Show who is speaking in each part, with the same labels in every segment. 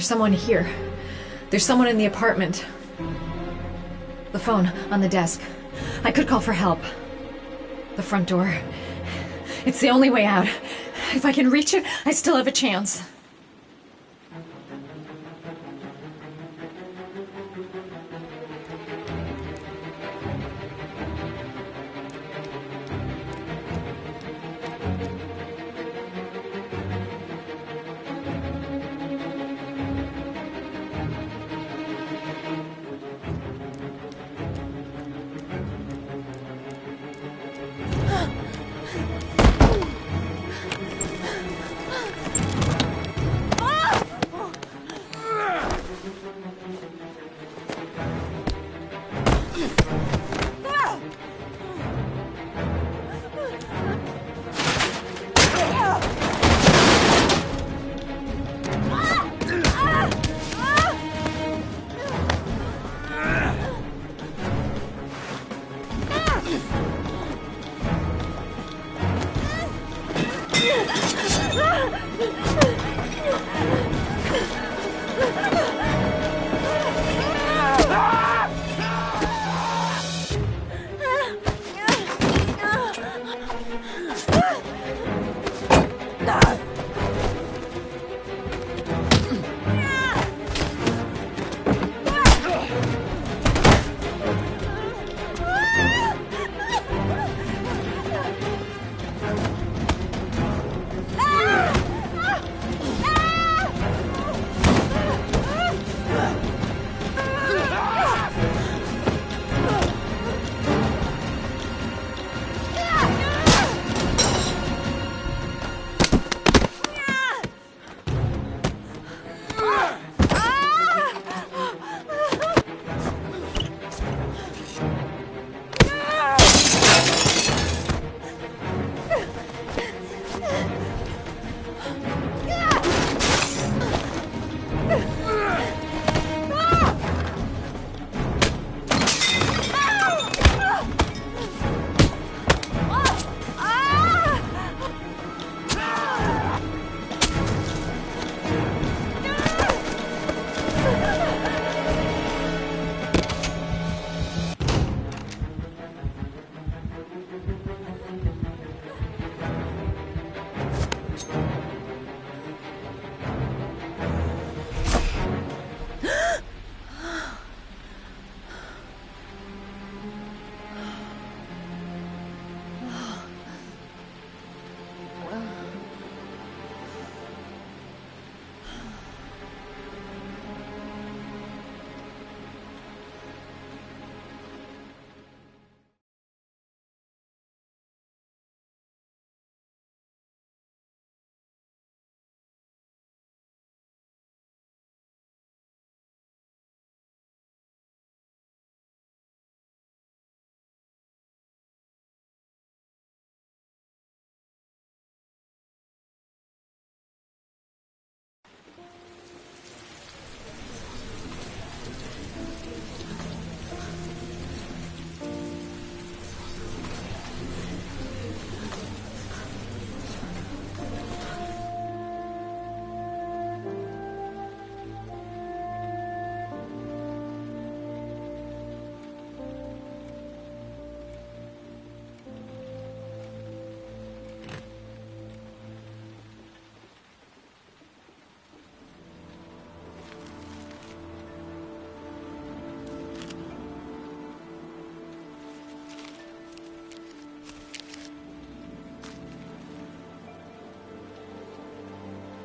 Speaker 1: There's someone here. There's someone in the apartment. The phone on the desk. I could call for help. The front door. It's the only way out. If I can reach it, I still have a chance.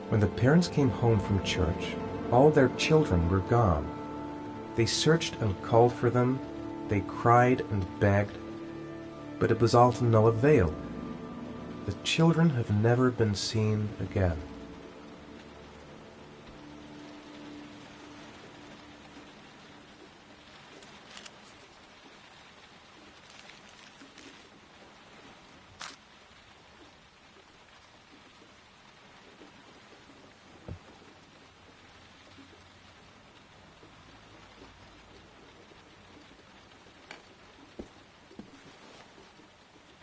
Speaker 2: When the parents came home from church, all their children were gone. They searched and called for them, they cried and begged, but it was all to no avail. The children have never been seen again.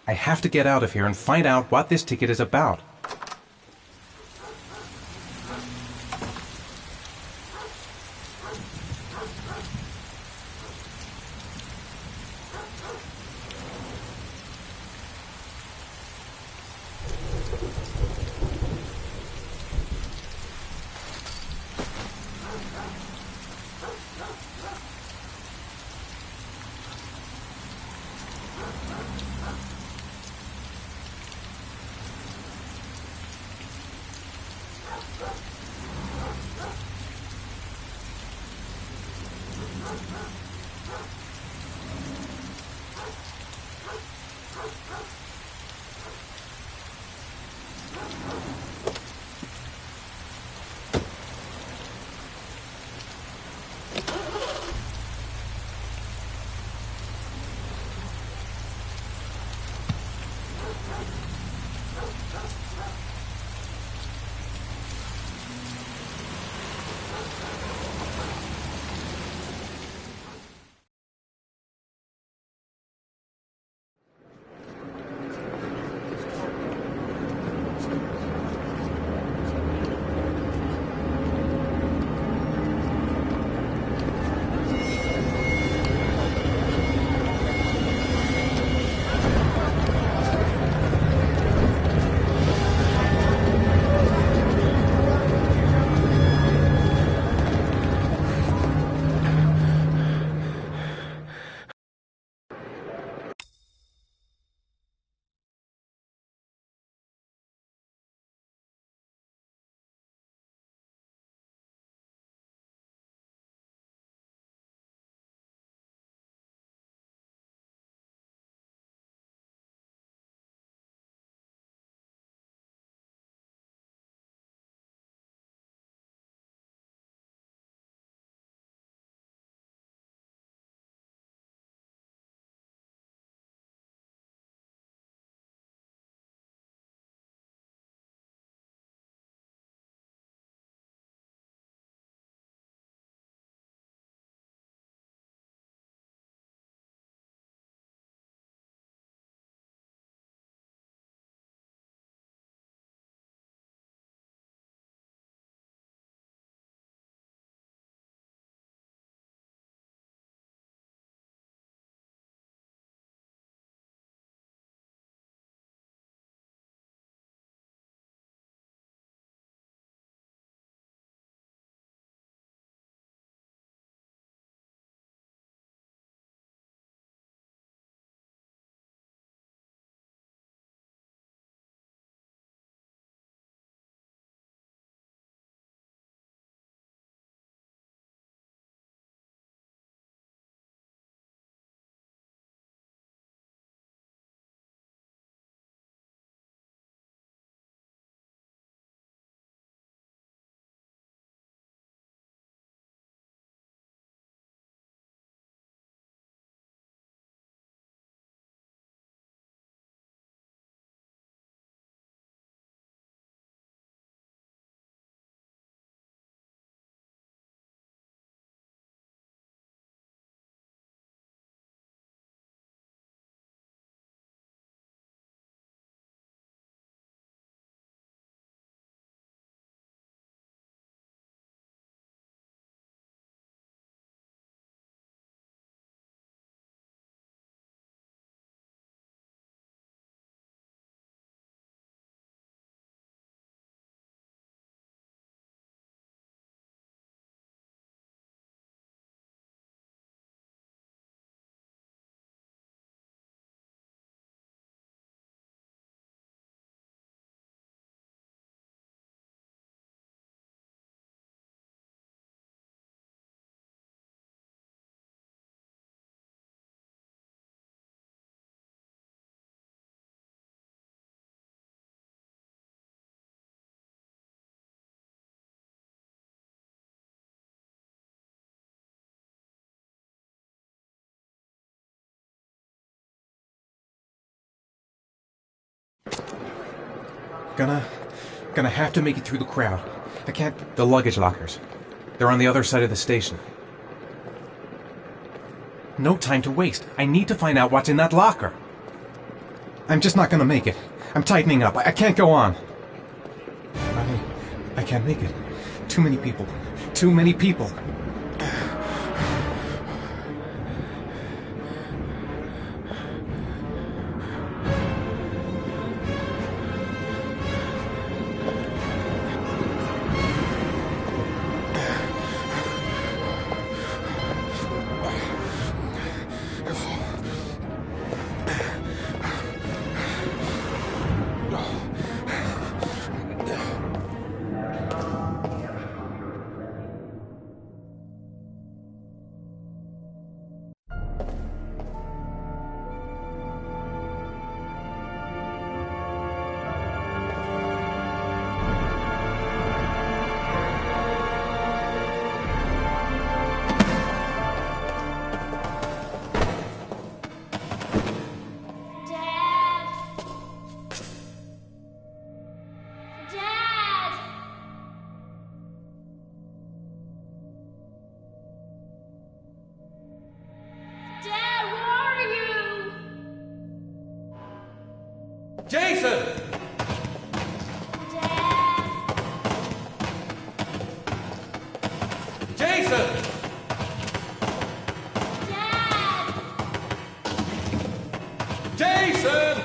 Speaker 2: I have to get out of here and find out what this ticket is about. Gonna have to make it through the crowd. I can't... The luggage lockers. They're on the other side of the station. No time to waste. I need to find out what's in that locker. I'm just not gonna make it. I'm tightening up. I can't go on. I can't make it. Too many people. Too many people. Jason! Jason! Jason!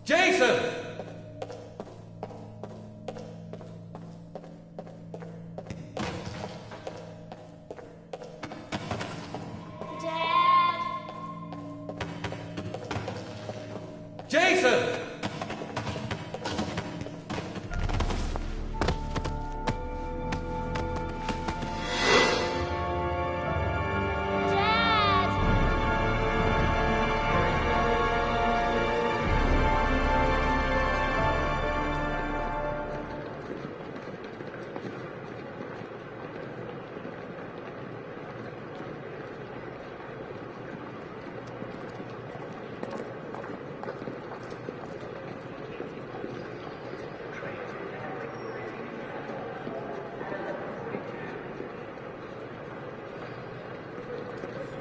Speaker 2: Jason! Jason!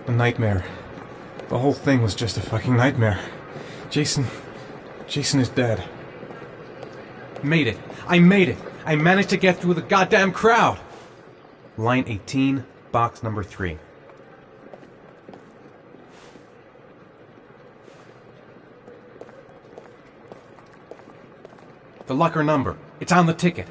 Speaker 3: A nightmare. The whole thing was just a fucking nightmare. Jason is dead. Made it. I made it. I managed to get through the goddamn crowd.
Speaker 2: Line 18, box number 3.
Speaker 3: The locker number. It's on the ticket.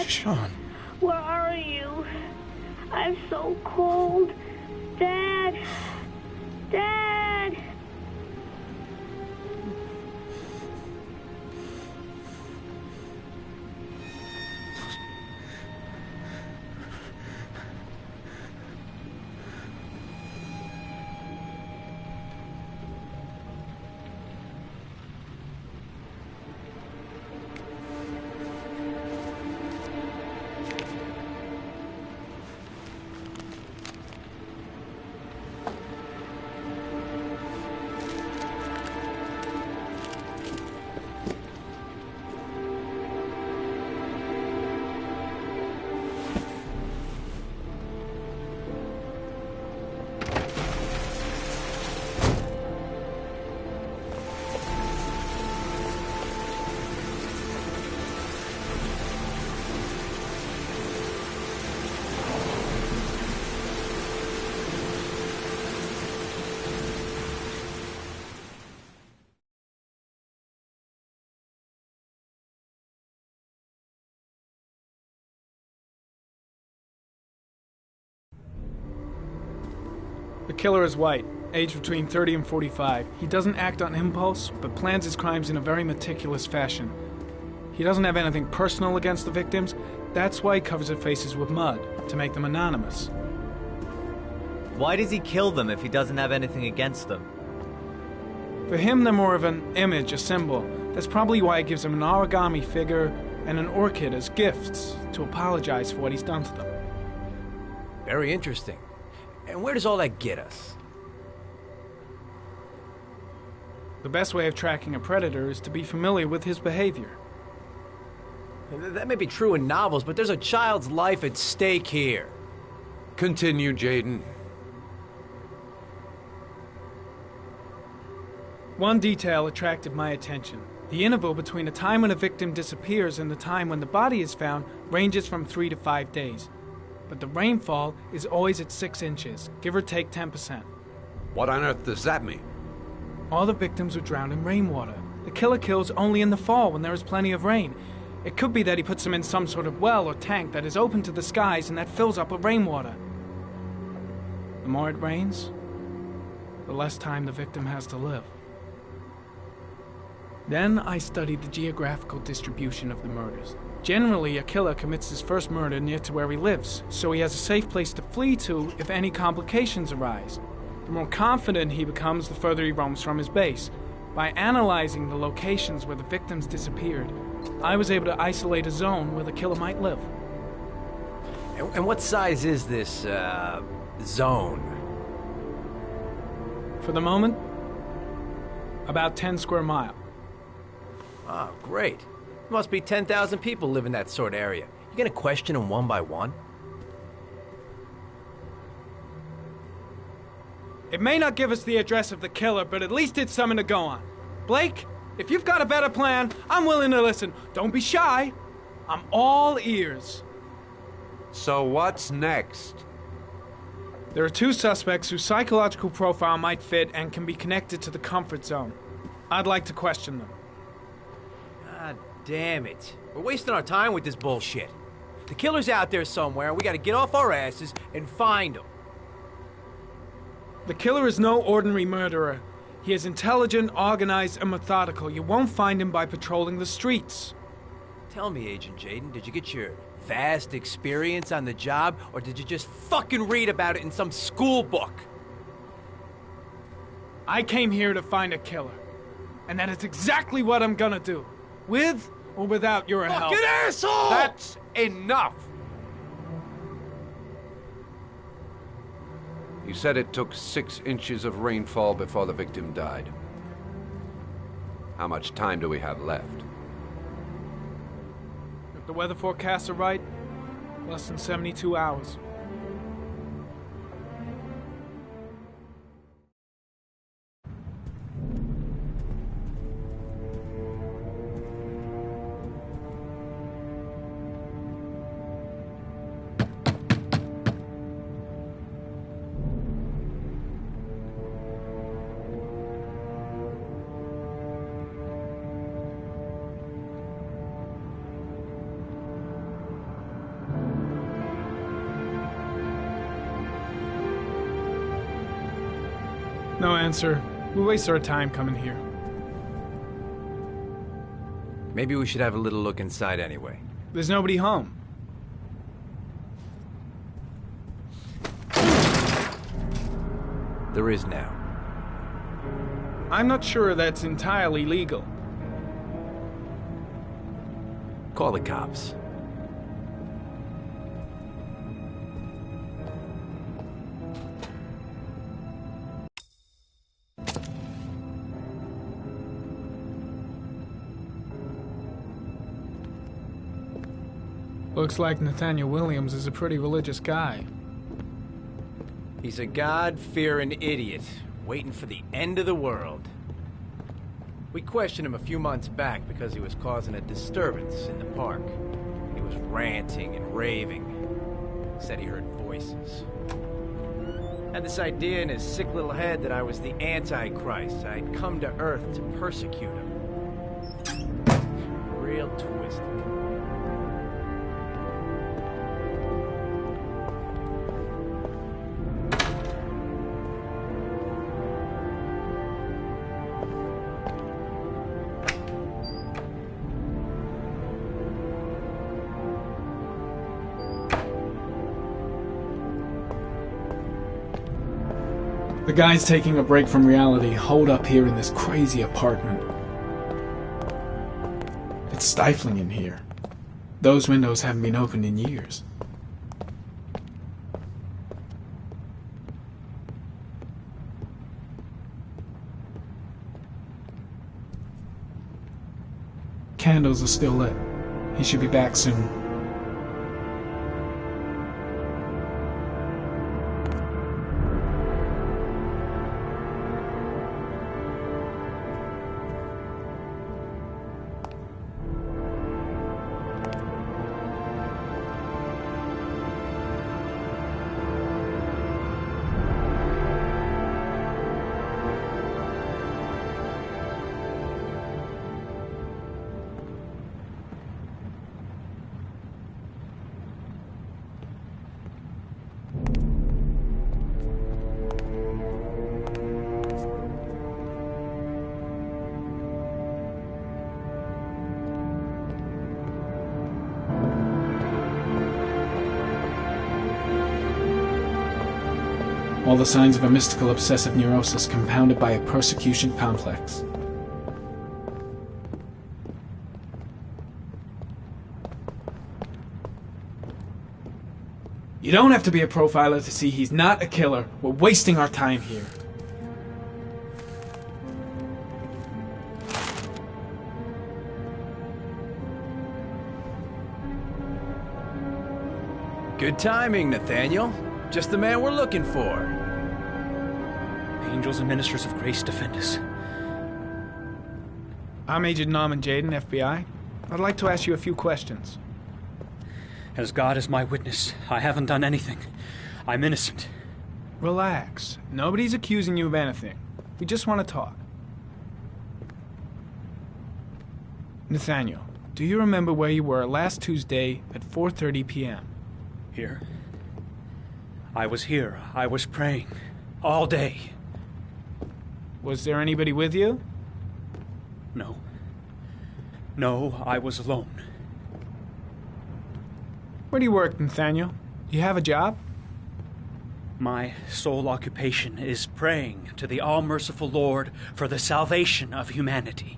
Speaker 4: Dad?
Speaker 3: Sean.
Speaker 4: Where are you? I'm so cold. Dad! Dad!
Speaker 5: The killer is white, aged between 30 and 45. He doesn't act on impulse, but plans his crimes in a very meticulous fashion. He doesn't have anything personal against the victims. That's why he covers their faces with mud, to make them anonymous.
Speaker 6: Why does he kill them if he doesn't have anything against them?
Speaker 5: For him, they're more of an image, a symbol. That's probably why he gives them an origami figure and an orchid as gifts, to apologize for what he's done to them.
Speaker 7: Very interesting. And where does all that get us?
Speaker 5: The best way of tracking a predator is to be familiar with his behavior.
Speaker 7: That may be true in novels, but there's a child's life at stake here.
Speaker 8: Continue, Jaden.
Speaker 5: One detail attracted my attention. The interval between the time when a victim disappears and the time when the body is found ranges from 3 to 5 days. But the rainfall is always at 6 inches, give or take 10%.
Speaker 8: What on earth does that mean?
Speaker 5: All the victims were drowned in rainwater. The killer kills only in the fall when there is plenty of rain. It could be that he puts them in some sort of well or tank that is open to the skies and that fills up with rainwater. The more it rains, the less time the victim has to live. Then I studied the geographical distribution of the murders. Generally, a killer commits his first murder near to where he lives, so he has a safe place to flee to if any complications arise. The more confident he becomes, the further he roams from his base. By analyzing the locations where the victims disappeared, I was able to isolate a zone where the killer might live.
Speaker 7: And what size is this, zone?
Speaker 5: For the moment, about 10 square miles.
Speaker 7: Ah, great. There must be 10,000 people live in that sort of area. You gonna question them one by one?
Speaker 5: It may not give us the address of the killer, but at least it's something to go on. Blake, if you've got a better plan, I'm willing to listen. Don't be shy. I'm all ears.
Speaker 8: So what's next?
Speaker 5: There are 2 suspects whose psychological profile might fit and can be connected to the comfort zone. I'd like to question them.
Speaker 7: God damn it. We're wasting our time with this bullshit. The killer's out there somewhere, and we gotta get off our asses and find him.
Speaker 5: The killer is no ordinary murderer. He is intelligent, organized, and methodical. You won't find him by patrolling the streets.
Speaker 7: Tell me, Agent Jaden, did you get your vast experience on the job, or did you just fucking read about it in some school book?
Speaker 5: I came here to find a killer. And that is exactly what I'm gonna do. With or without your help.
Speaker 7: Fucking asshole!
Speaker 8: That's enough! You said it took 6 inches of rainfall before the victim died. How much time do we have left?
Speaker 5: If the weather forecasts are right, less than 72 hours. No answer. We waste our time coming here.
Speaker 7: Maybe we should have a little look inside anyway.
Speaker 5: There's nobody home.
Speaker 7: There is now.
Speaker 5: I'm not sure that's entirely legal.
Speaker 7: Call the cops.
Speaker 5: Looks like Nathaniel Williams is a pretty religious guy.
Speaker 7: He's a God-fearing idiot, waiting for the end of the world. We questioned him a few months back because he was causing a disturbance in the park. He was ranting and raving. Said he heard voices. Had this idea in his sick little head that I was the Antichrist. I'd come to Earth to persecute him. Real twisted.
Speaker 5: The guys taking a break from reality holed up here in this crazy apartment. It's stifling in here. Those windows haven't been opened in years. Candles are still lit. He should be back soon. All the signs of a mystical obsessive neurosis compounded by a persecution complex. You don't have to be a profiler to see he's not a killer. We're wasting our time here.
Speaker 7: Good timing, Nathaniel. Just the man we're looking for.
Speaker 9: Angels and ministers of grace defend us.
Speaker 5: I'm Agent Norman Jaden, FBI. I'd like to ask you a few questions.
Speaker 9: As God is my witness, I haven't done anything. I'm innocent.
Speaker 5: Relax. Nobody's accusing you of anything. We just want to talk. Nathaniel, do you remember where you were last Tuesday at 4:30 p.m.?
Speaker 9: Here? I was here. I was praying. All day.
Speaker 5: Was there anybody with you?
Speaker 9: No. No, I was alone.
Speaker 5: Where do you work, Nathaniel? Do you have a job?
Speaker 9: My sole occupation is praying to the all-merciful Lord for the salvation of humanity.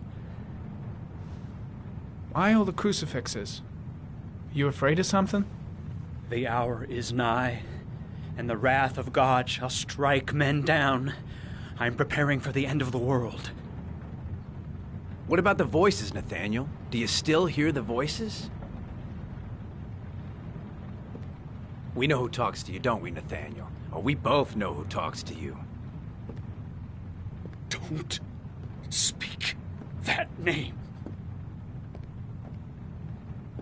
Speaker 5: Why all the crucifixes? You afraid of something?
Speaker 9: The hour is nigh, and the wrath of God shall strike men down. I'm preparing for the end of the world.
Speaker 7: What about the voices, Nathaniel? Do you still hear the voices? We know who talks to you, don't we, Nathaniel? Or we both know who talks to you.
Speaker 9: Don't speak that name.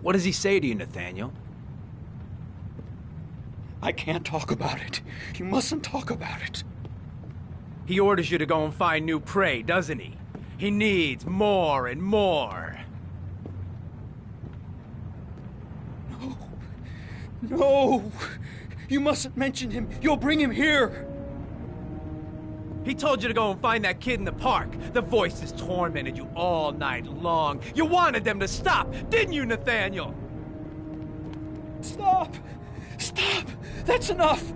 Speaker 7: What does he say to you, Nathaniel?
Speaker 9: I can't talk about it. You mustn't talk about it.
Speaker 7: He orders you to go and find new prey, doesn't he? He needs more and more.
Speaker 9: No. No! You mustn't mention him. You'll bring him here.
Speaker 7: He told you to go and find that kid in the park. The voices tormented you all night long. You wanted them to stop, didn't you, Nathaniel?
Speaker 9: Stop! Stop! That's enough!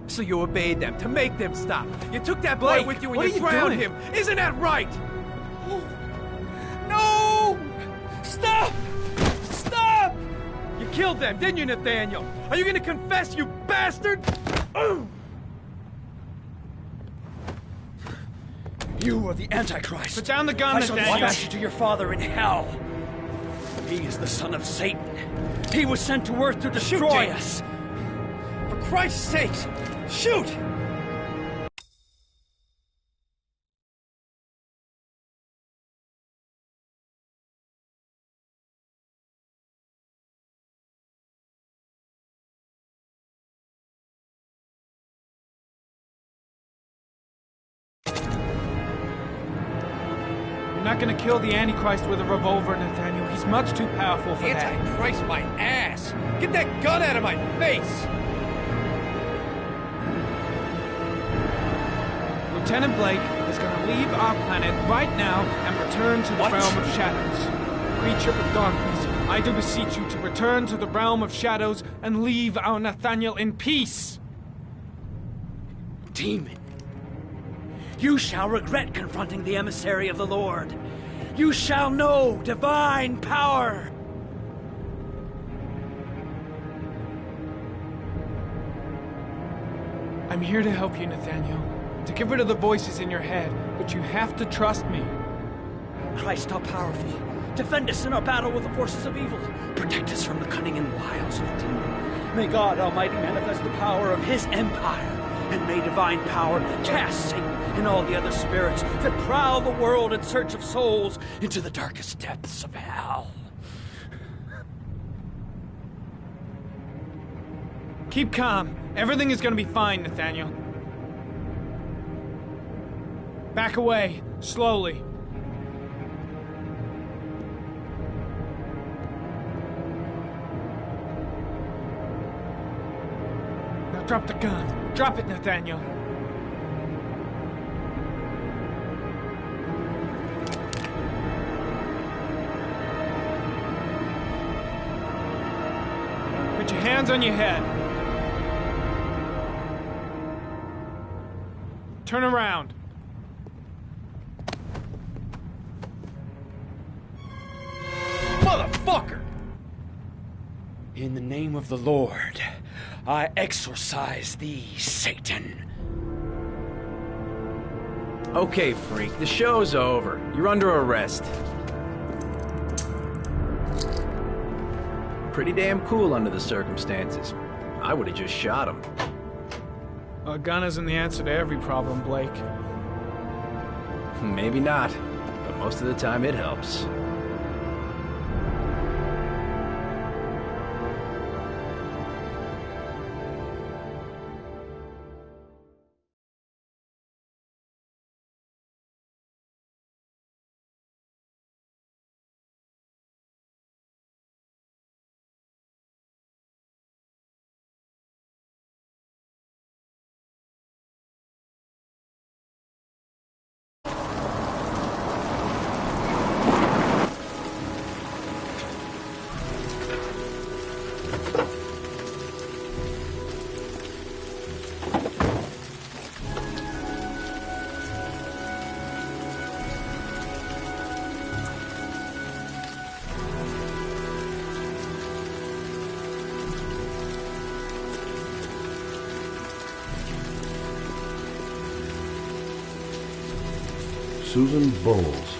Speaker 7: So you obeyed them, to make them stop. You took that boy
Speaker 5: Blake,
Speaker 7: with you
Speaker 5: what
Speaker 7: and
Speaker 5: are
Speaker 7: you
Speaker 5: you
Speaker 7: drowned
Speaker 5: doing?
Speaker 7: him. Isn't that right?
Speaker 9: No! Stop! Stop!
Speaker 7: You killed them, didn't you, Nathaniel? Are you gonna confess, you bastard?
Speaker 9: You are the Antichrist.
Speaker 5: Put down the gun,
Speaker 9: I shall
Speaker 5: Nathaniel.
Speaker 9: dispatch you to your father in hell. He is the son of Satan. He was sent to earth to destroy us.
Speaker 7: For Christ's sake, shoot!
Speaker 5: You're not gonna kill the Antichrist with a revolver, Nathaniel. He's much too powerful for that.
Speaker 7: Antichrist, my ass! Get that gun out of my face!
Speaker 5: Lieutenant Blake is gonna leave our planet right now and return to the realm of shadows. Creature of darkness, I do beseech you to return to the realm of shadows and leave our Nathaniel in peace.
Speaker 9: Demon, you shall regret confronting the emissary of the Lord. You shall know divine power.
Speaker 5: I'm here to help you, Nathaniel. To get rid of the voices in your head, but you have to trust me.
Speaker 9: Christ, all powerful, defend us in our battle with the forces of evil. Protect us from the cunning and wiles of the demon. May God Almighty manifest the power of His empire, and may divine power cast Satan and all the other spirits that prowl the world in search of souls into the darkest depths of hell.
Speaker 5: Keep calm. Everything is gonna be fine, Nathaniel. Back away, slowly. Now drop the gun. Drop it, Nathaniel. Put your hands on your head. Turn around.
Speaker 7: Motherfucker!
Speaker 9: In the name of the Lord, I exorcise thee, Satan.
Speaker 7: Okay, freak, the show's over. You're under arrest. Pretty damn cool under the circumstances. I would have just shot him.
Speaker 5: A gun isn't the answer to every problem, Blake.
Speaker 7: Maybe not, but most of the time it helps.
Speaker 10: Susan Bowles,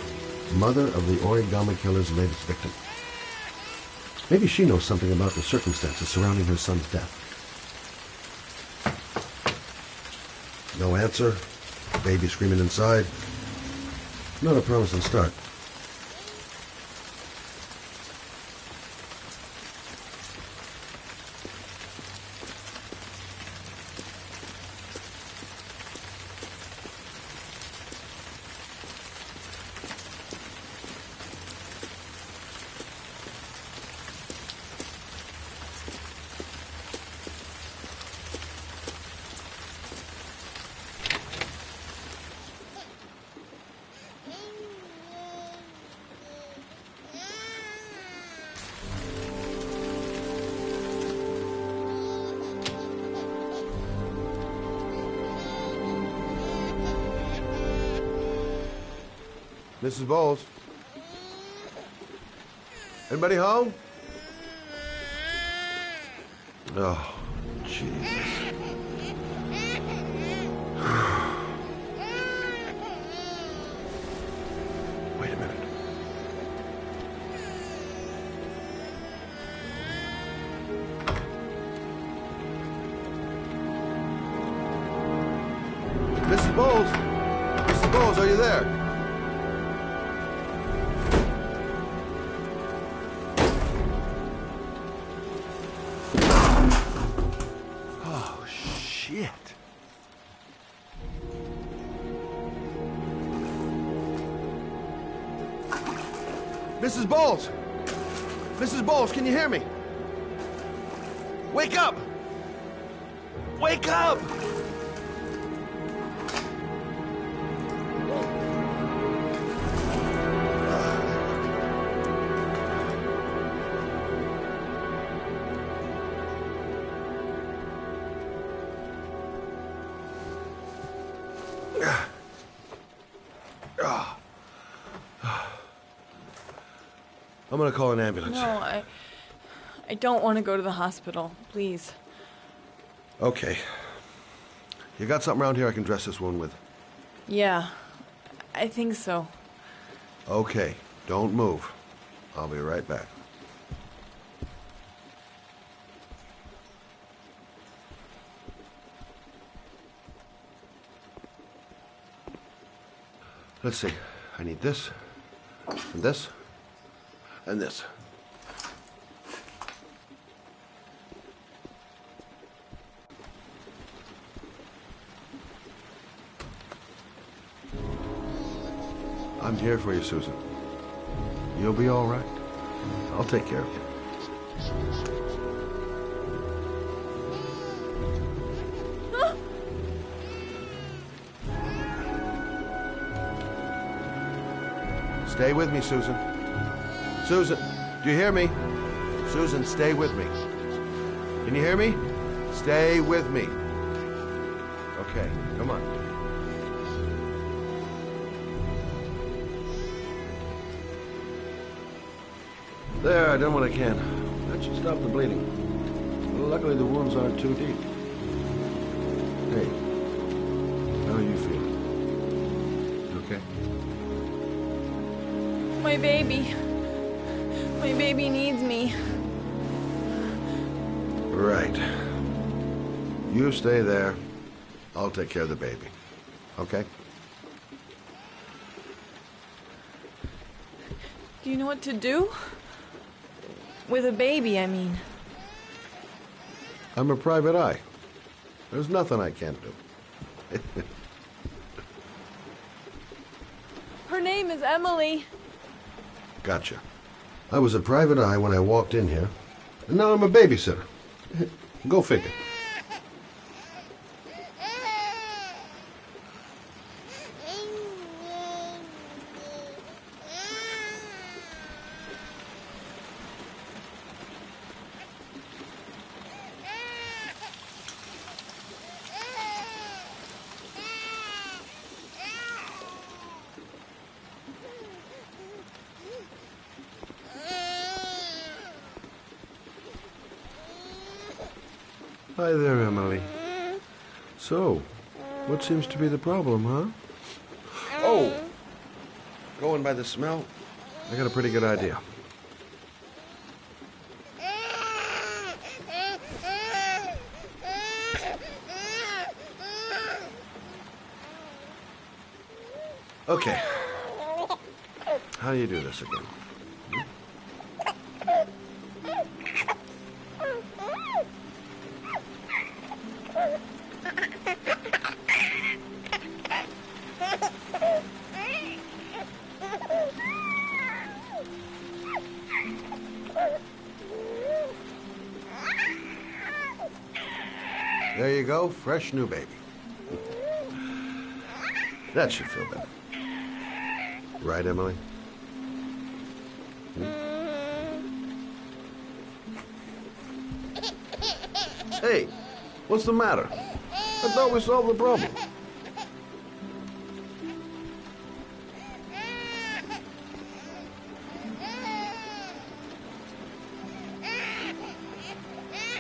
Speaker 10: mother of the origami killer's latest victim. Maybe she knows something about the circumstances surrounding her son's death. No answer. Baby screaming inside. Not a promising start. Mrs. Bowles? Anybody home? Oh, Jesus. Wait a minute. Mrs. Bowles? Mrs. Bowles, are you there? Oh, shit. Mrs. Bowles! Mrs. Bowles, can you hear me? Wake up! Wake up! I'm gonna call an ambulance.
Speaker 11: No, I don't want to go to the hospital. Please.
Speaker 10: Okay. You got something around here I can dress this wound with?
Speaker 11: Yeah, I think so.
Speaker 10: Okay, don't move. I'll be right back. Let's see. I need this, and this, and this. I'm here for you, Susan. You'll be all right. I'll take care of you. Stay with me, Susan. Susan, do you hear me? Susan, stay with me. Can you hear me? Stay with me. Okay, come on. There, I done what I can. That should stop the bleeding. Luckily, the wounds aren't too deep. Hey, how are you feeling? You okay?
Speaker 11: My baby. My baby needs me.
Speaker 10: Right. You stay there. I'll take care of the baby. Okay?
Speaker 11: Do you know what to do? With a baby, I mean.
Speaker 10: I'm a private eye. There's nothing I can't do.
Speaker 11: Her name is Emily.
Speaker 10: Gotcha. I was a private eye when I walked in here, and now I'm a babysitter. Go figure. Hi there, Emily. So, what seems to be the problem, huh? Oh! Going by the smell, I got a pretty good idea. Okay. How do you do this again? There you go, fresh new baby. That should feel better. Right, Emily? Hey, what's the matter? I thought we solved the problem.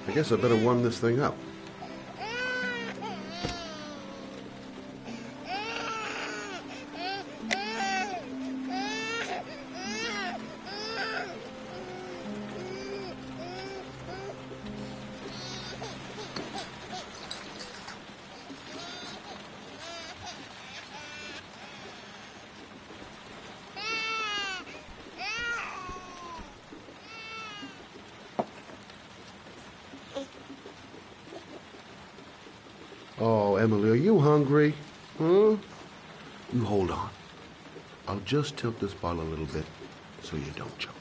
Speaker 10: I guess I better warm this thing up. Oh, Emily, are you hungry? Huh? You hold on. I'll just tilt this bottle a little bit so you don't choke.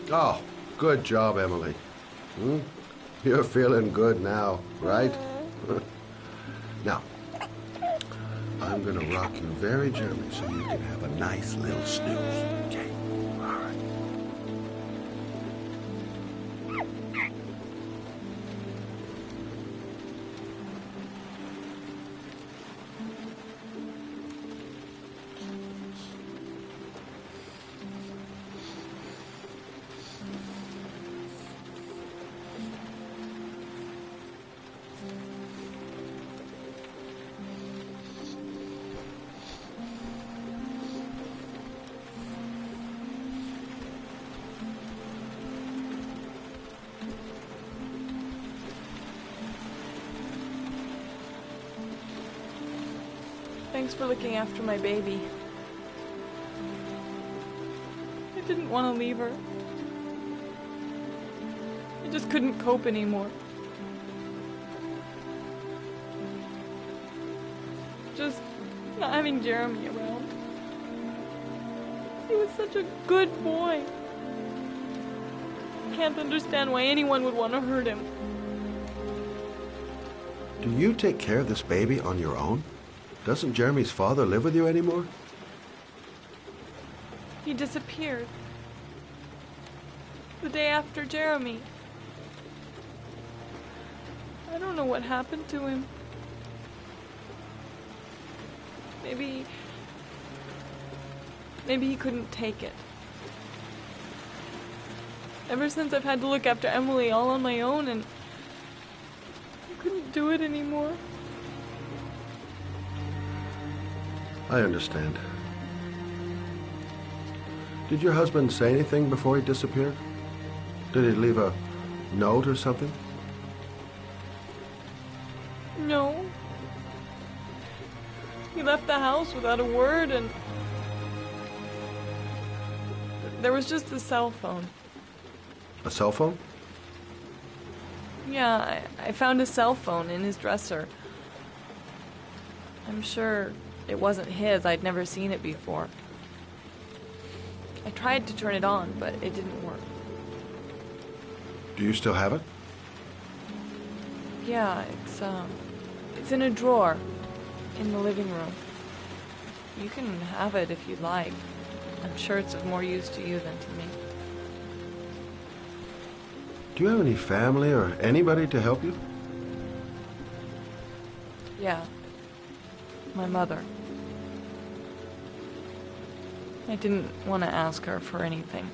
Speaker 10: Oh, good job, Emily. You're feeling good now, right? Now, I'm gonna rock you very gently so you can have a nice little snooze. Okay? All right.
Speaker 11: Thanks for looking after my baby. I didn't want to leave her. I just couldn't cope anymore. Just not having Jeremy around. He was such a good boy. I can't understand why anyone would want to hurt him.
Speaker 10: Do you take care of this baby on your own? Doesn't Jeremy's father live with you anymore?
Speaker 11: He disappeared. The day after Jeremy. I don't know what happened to him. Maybe he couldn't take it. Ever since I've had to look after Emily all on my own, and I couldn't do it anymore.
Speaker 10: I understand. Did your husband say anything before he disappeared? Did he leave a note or something?
Speaker 11: No. He left the house without a word, and there was just a cell phone.
Speaker 10: A cell phone?
Speaker 11: Yeah, I found a cell phone in his dresser. I'm sure it wasn't his. I'd never seen it before. I tried to turn it on, but it didn't work.
Speaker 10: Do you still have it?
Speaker 11: Yeah, it's in a drawer in the living room. You can have it if you'd like. I'm sure it's of more use to you than to me.
Speaker 10: Do you have any family or anybody to help you?
Speaker 11: Yeah. My mother. I didn't want to ask her for anything.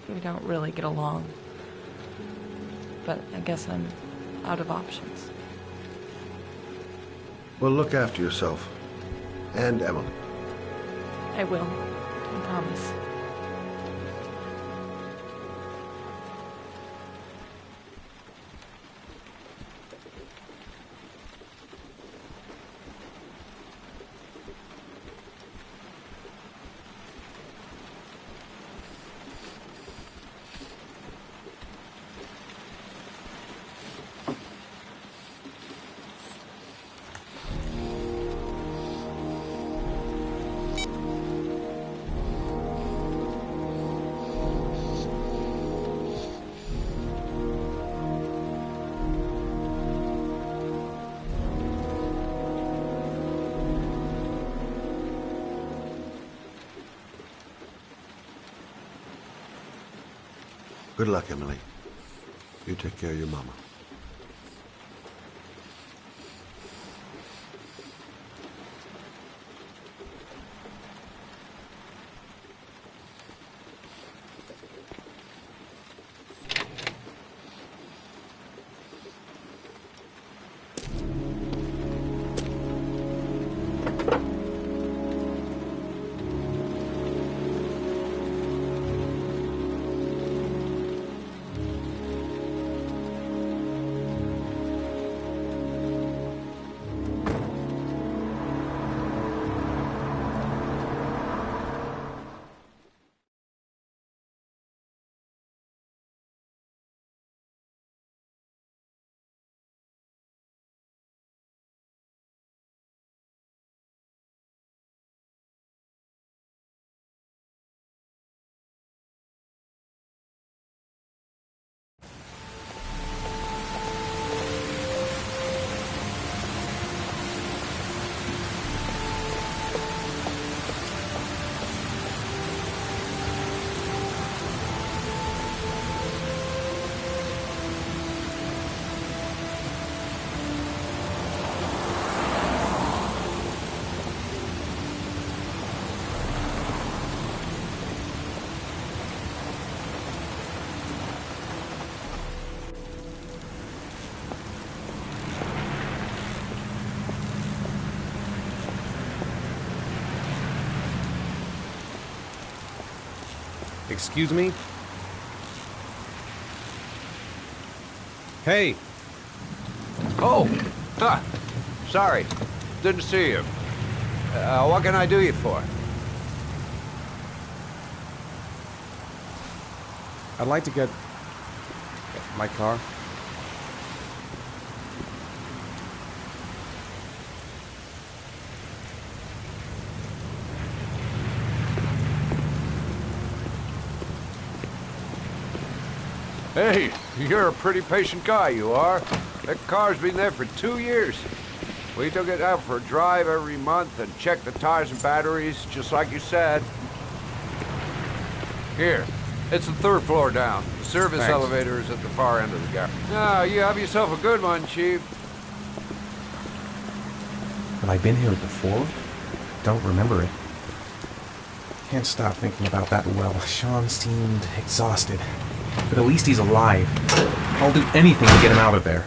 Speaker 11: We don't really get along. But I guess I'm out of options.
Speaker 10: Well, look after yourself. And Emily.
Speaker 11: I will. I promise.
Speaker 10: Good luck, Emily. You take care of your mama.
Speaker 2: Excuse me? Hey!
Speaker 8: Oh! Huh. Sorry. Didn't see you. What can I do you for?
Speaker 2: I'd like to get my car.
Speaker 8: Hey, you're a pretty patient guy, you are. That car's been there for 2 years. We took it out for a drive every month and checked the tires and batteries, just like you said. Here, it's the 3rd floor down. The service
Speaker 2: Thanks.
Speaker 8: elevator is at the far end of the garage. Ah, you have yourself a good one, Chief.
Speaker 2: Have I been here before? Don't remember it. Can't stop thinking about that well. Sean seemed exhausted. But at least he's alive. I'll do anything to get him out of there.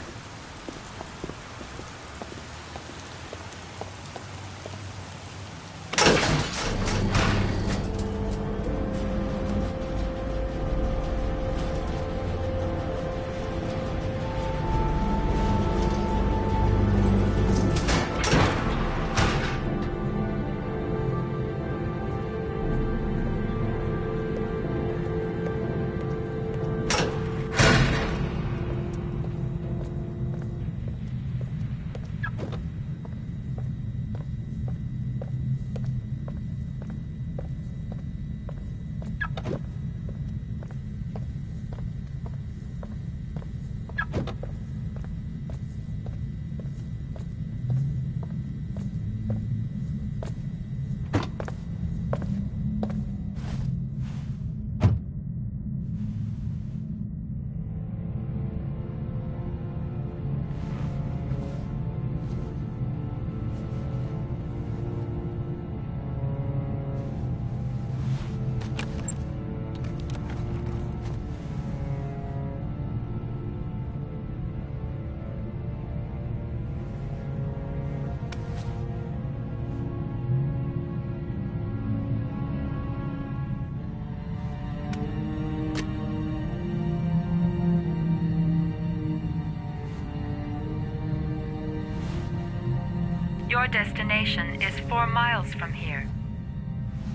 Speaker 12: Your destination is 4 miles from here.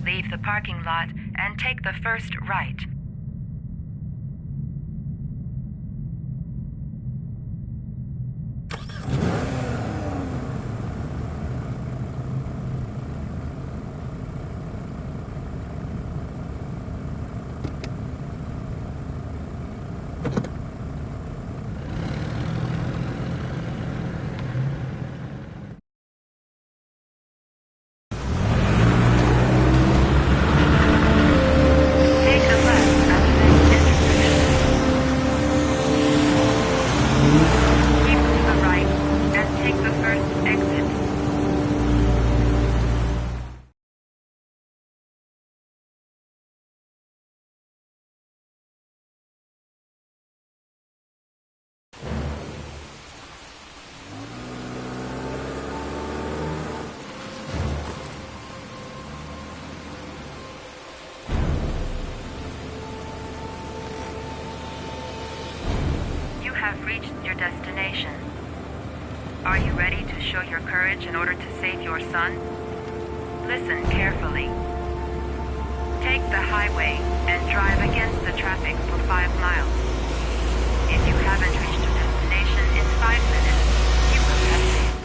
Speaker 12: Leave the parking lot and take the first right. Take the left have reached your destination. Are you ready to show your courage in order to save your son? Listen carefully. Take the highway and drive against the traffic for 5 miles. If you haven't reached your destination in 5 minutes, you will have failed.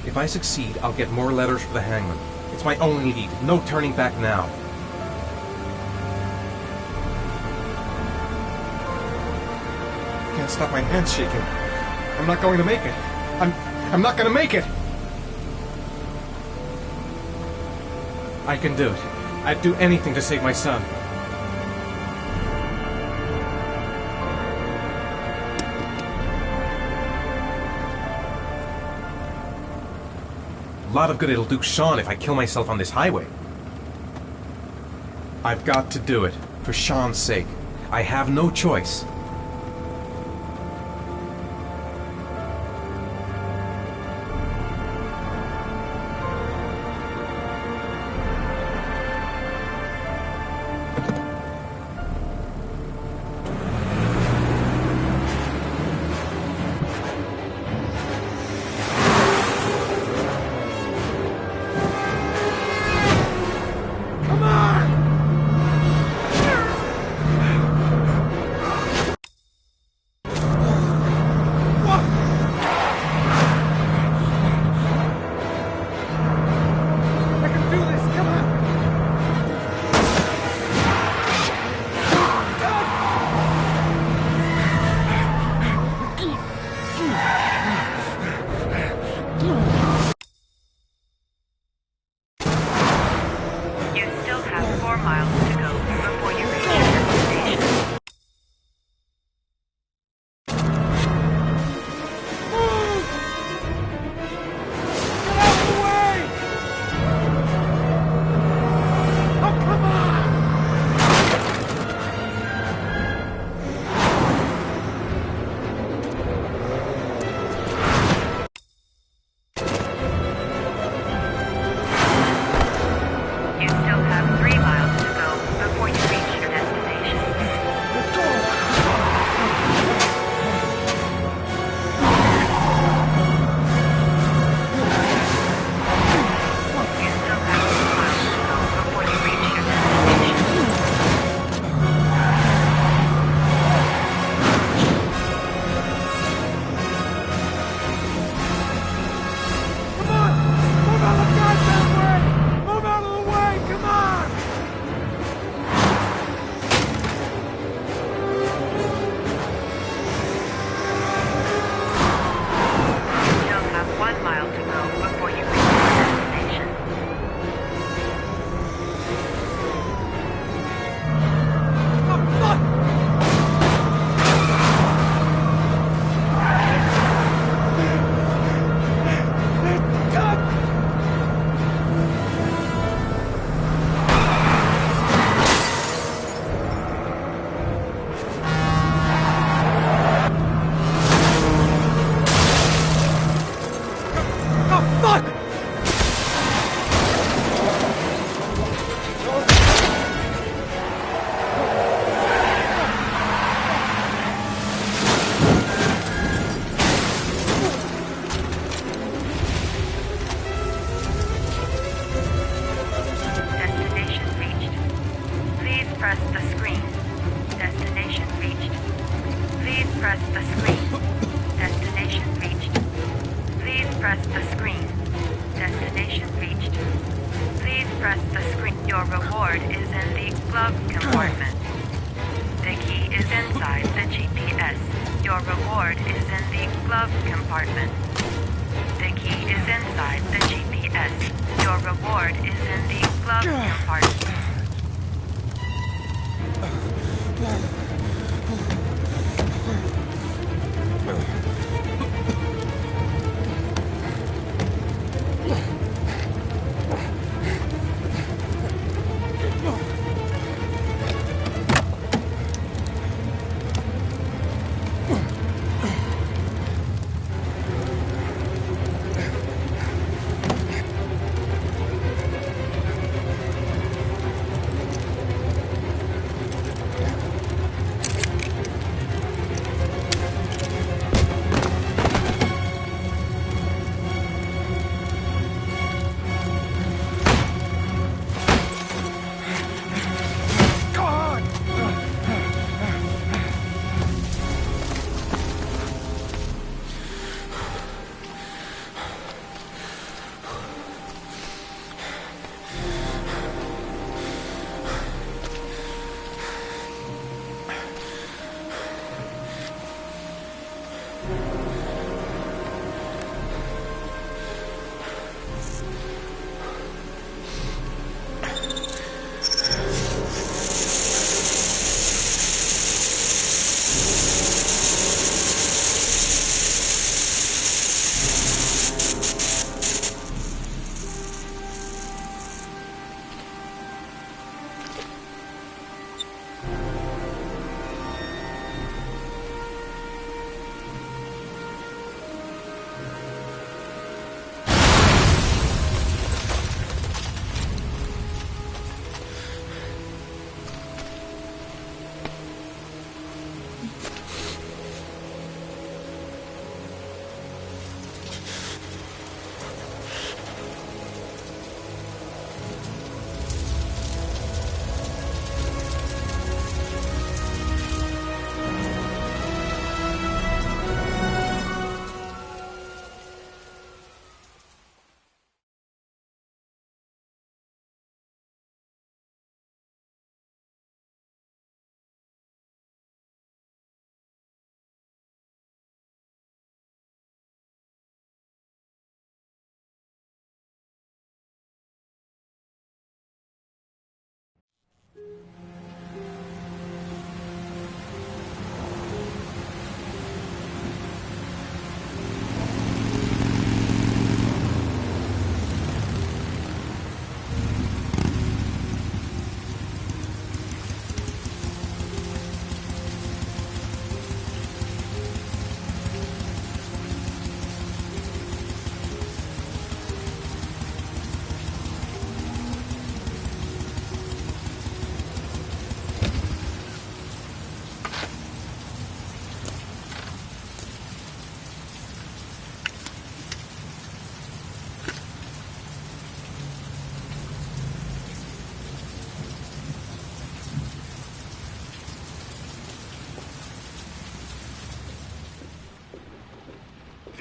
Speaker 2: If I succeed, I'll get more letters for the hangman. It's my only lead. No turning back now.
Speaker 3: I can't stop my hands shaking. I'm not going to make it. I'm not going to make it.
Speaker 2: I can do it. I'd do anything to save my son. A lot of good it'll do Sean if I kill myself on this highway. I've got to do it, for Sean's sake. I have no choice.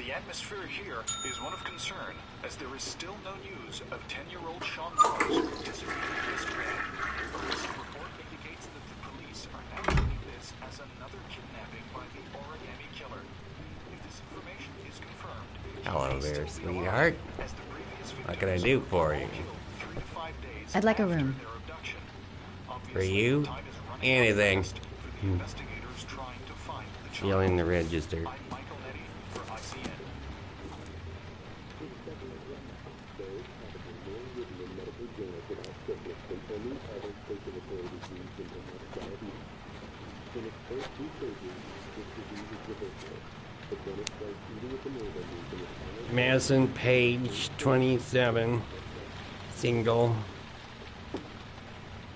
Speaker 13: The atmosphere here is one of concern, as there is still no news of 10-year-old Sean Mars who disappeared this Drei. A recent report indicates that the police are now treating this as another kidnapping by the origami killer. If this information is confirmed,
Speaker 14: Hello there, sweetheart. What can I do for you?
Speaker 1: I'd like a room.
Speaker 14: For you? Anything. Feeling the register. Madison Page, 27, single.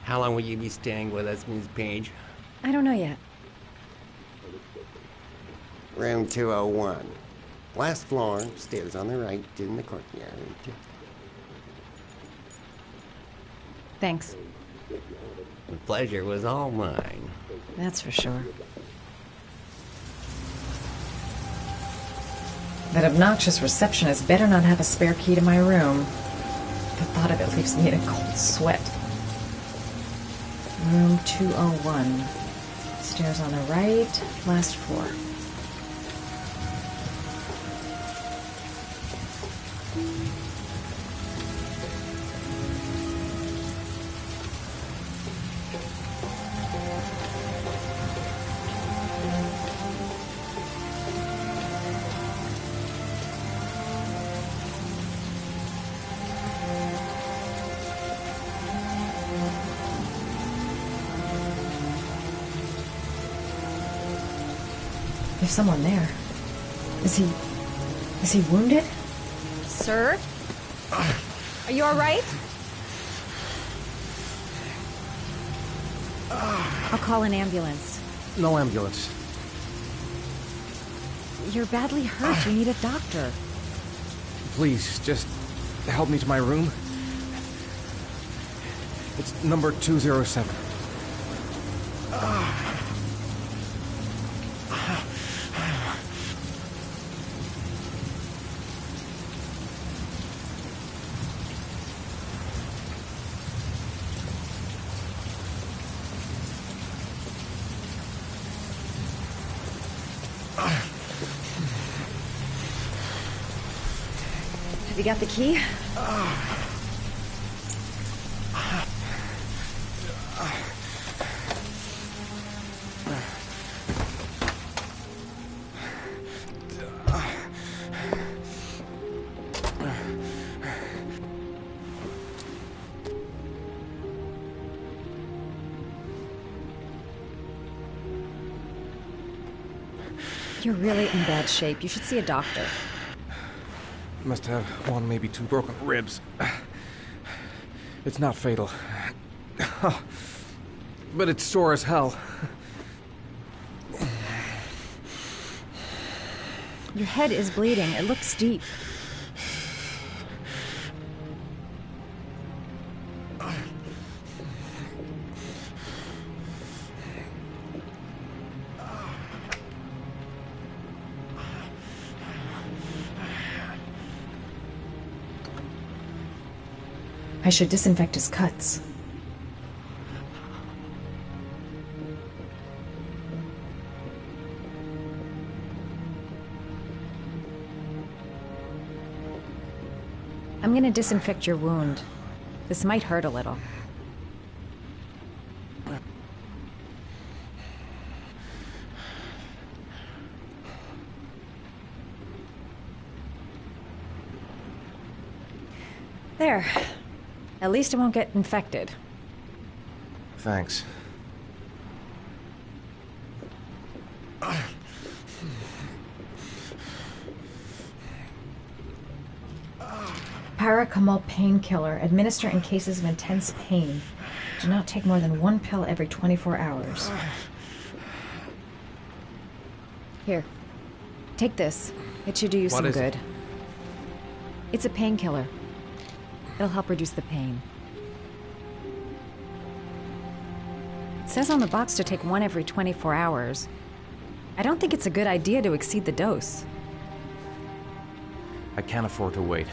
Speaker 14: How long will you be staying with us, Ms. Page?
Speaker 1: I don't know yet.
Speaker 14: Room 201. Last floor, stairs on the right, in the courtyard.
Speaker 1: Thanks.
Speaker 14: The pleasure was all mine.
Speaker 1: That's for sure. That obnoxious receptionist better not have a spare key to my room. The thought of it leaves me in a cold sweat. Room 201. Stairs on the right, last floor. There's someone there. Is he wounded?
Speaker 15: Sir? Are you all right? I'll call an ambulance.
Speaker 3: No ambulance.
Speaker 15: You're badly hurt. You need a doctor.
Speaker 3: Please, just help me to my room. It's number 207.
Speaker 1: Have you got the key?
Speaker 15: You're really in bad shape. You should see a doctor.
Speaker 3: Must have one, maybe two broken ribs. It's not fatal. But it's sore as hell.
Speaker 15: Your head is bleeding. It looks deep.
Speaker 1: I should disinfect his cuts. I'm gonna disinfect your wound. This might hurt a little. There. At least it won't get infected.
Speaker 3: Thanks.
Speaker 1: Paracetamol painkiller. Administer in cases of intense pain. Do not take more than one pill every 24 hours. Here. Take this. It should do you some good. It's a painkiller. It'll help reduce the pain. It says on the box to take one every 24 hours. I don't think it's a good idea to exceed the dose.
Speaker 3: I can't afford to wait.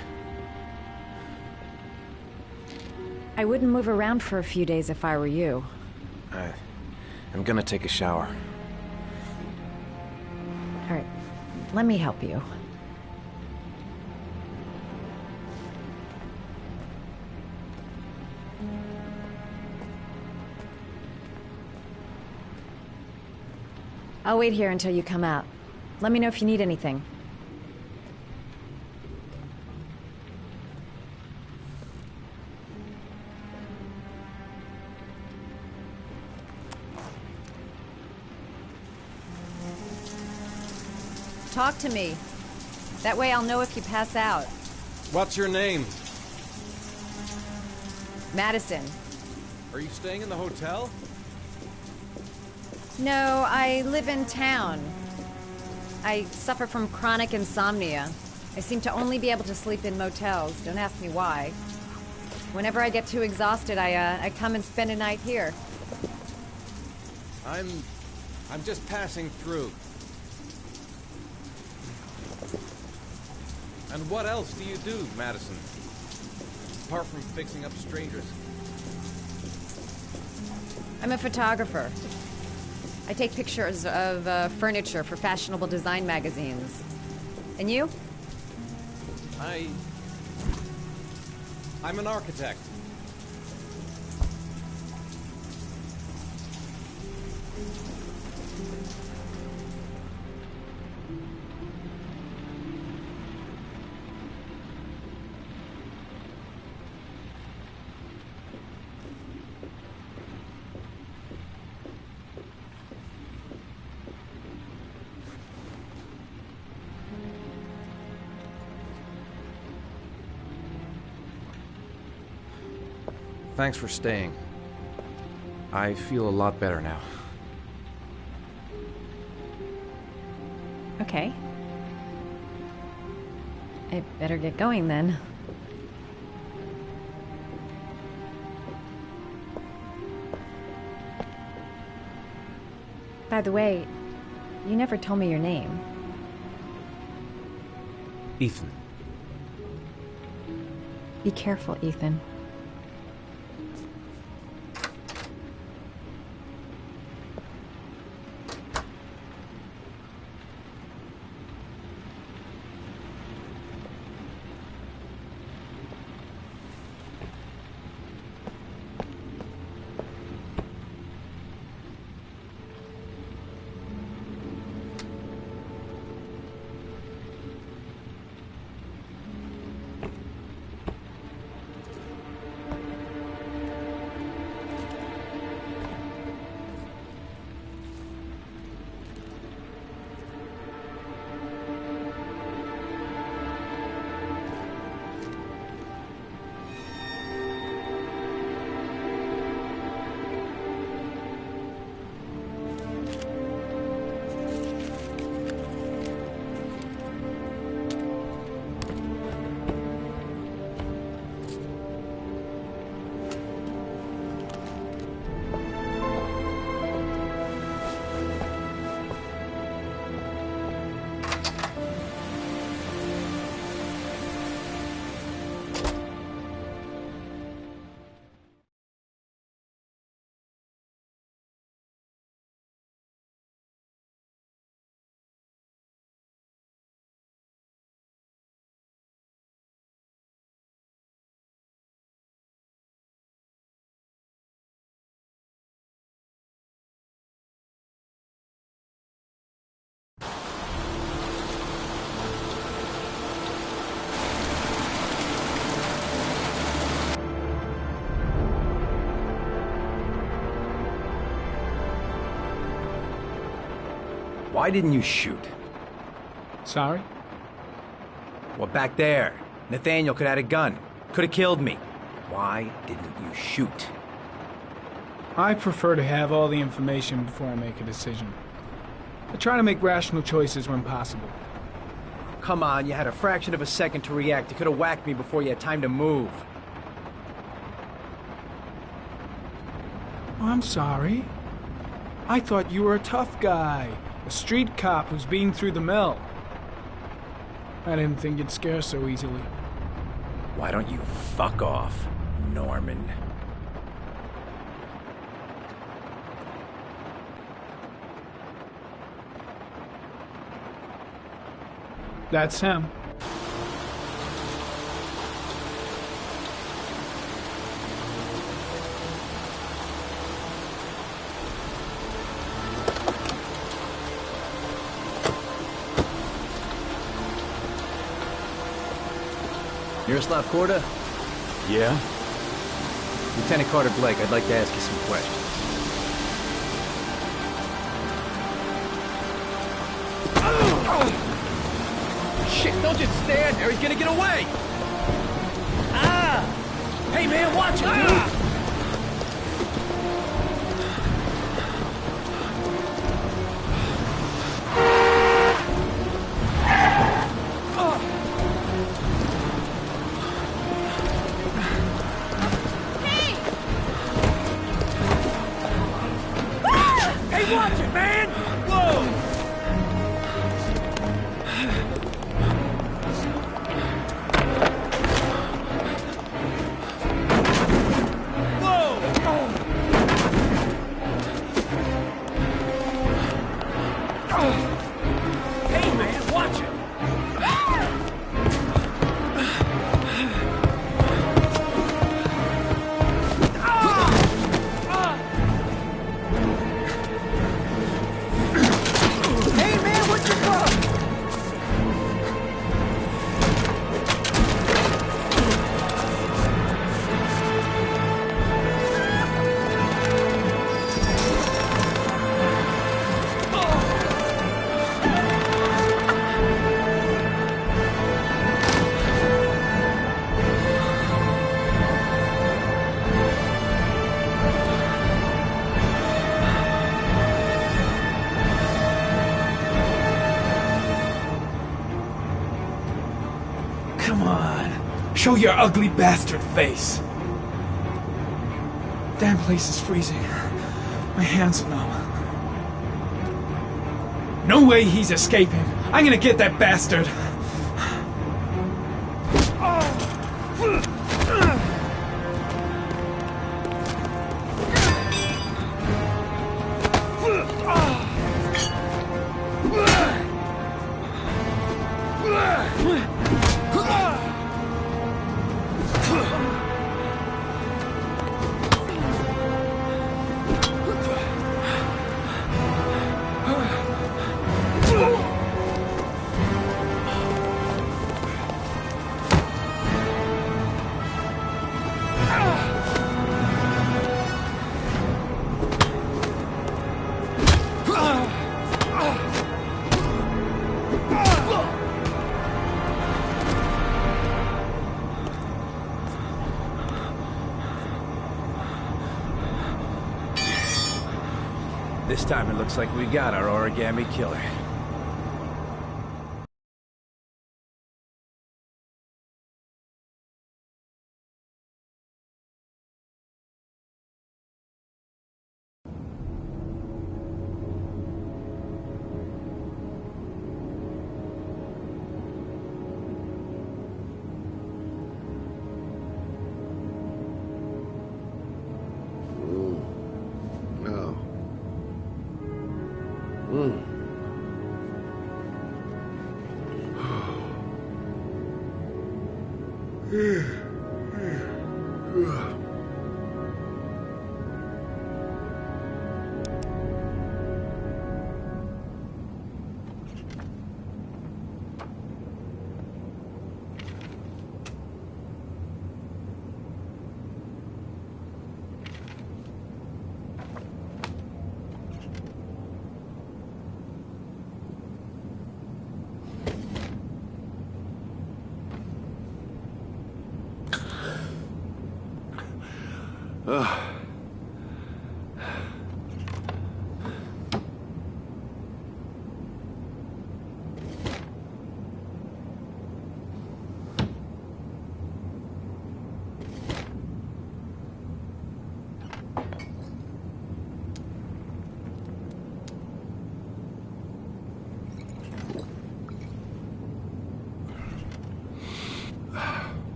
Speaker 1: I wouldn't move around for a few days if I were you.
Speaker 3: I'm gonna take a shower.
Speaker 1: All right, let me help you. I'll wait here until you come out. Let me know if you need anything. Talk to me. That way I'll know if you pass out.
Speaker 3: What's your name?
Speaker 1: Madison.
Speaker 3: Are you staying in the hotel?
Speaker 1: No, I live in town. I suffer from chronic insomnia. I seem to only be able to sleep in motels. Don't ask me why. Whenever I get too exhausted, I come and spend a night here.
Speaker 3: I'm just passing through. And what else do you do, Madison? Apart from fixing up strangers.
Speaker 1: I'm a photographer. I take pictures of furniture for fashionable design magazines. And you?
Speaker 3: I'm an architect. Thanks for staying. I feel a lot better now.
Speaker 1: Okay. I better get going then. By the way, you never told me your name.
Speaker 3: Ethan.
Speaker 1: Be careful, Ethan.
Speaker 7: Why didn't you shoot?
Speaker 5: Sorry?
Speaker 7: Well, back there. Nathaniel could have had a gun. Could have killed me. Why didn't you shoot?
Speaker 5: I prefer to have all the information before I make a decision. I try to make rational choices when possible.
Speaker 7: Come on, you had a fraction of a second to react. You could have whacked me before you had time to move.
Speaker 5: I'm sorry. I thought you were a tough guy. A street cop who's been through the mill. I didn't think you'd scare so easily.
Speaker 7: Why don't you fuck off, Norman?
Speaker 5: That's him.
Speaker 7: Yaroslav Korda?
Speaker 9: Yeah?
Speaker 7: Lieutenant Carter Blake, I'd like to ask you some questions.
Speaker 9: Shit, don't just stand there. He's gonna get away. Ah! Hey, man, watch it, dude. Hey, watch it, man! Whoa! Hey, man, watch it! Hey, man, what's your problem?
Speaker 5: Come on. Show your ugly bastard face. Damn place is freezing. My hands are numb. No way he's escaping. I'm gonna get that bastard.
Speaker 7: This time it looks like we got our origami killer.
Speaker 10: No.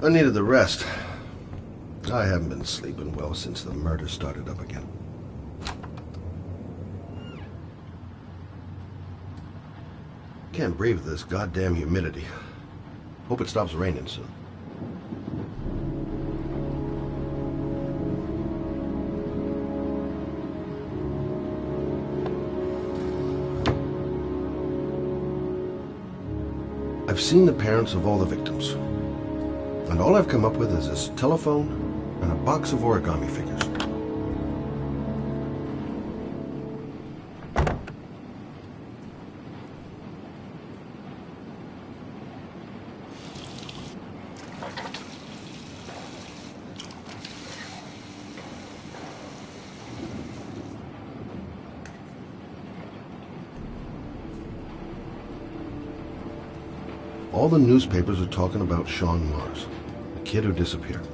Speaker 10: I needed the rest. I haven't been sleeping well since the murder started up again. Can't breathe with this goddamn humidity. Hope it stops raining soon. I've seen the parents of all the victims, and all I've come up with is this telephone and a box of origami figures. All the newspapers are talking about Sean Mars, the kid who disappeared.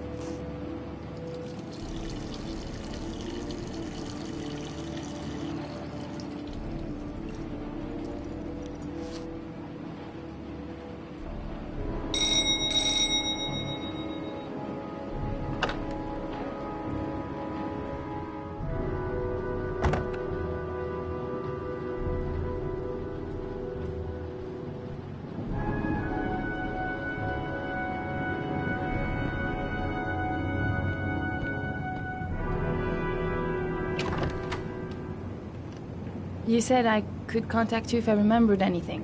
Speaker 11: You said I could contact you if I remembered anything.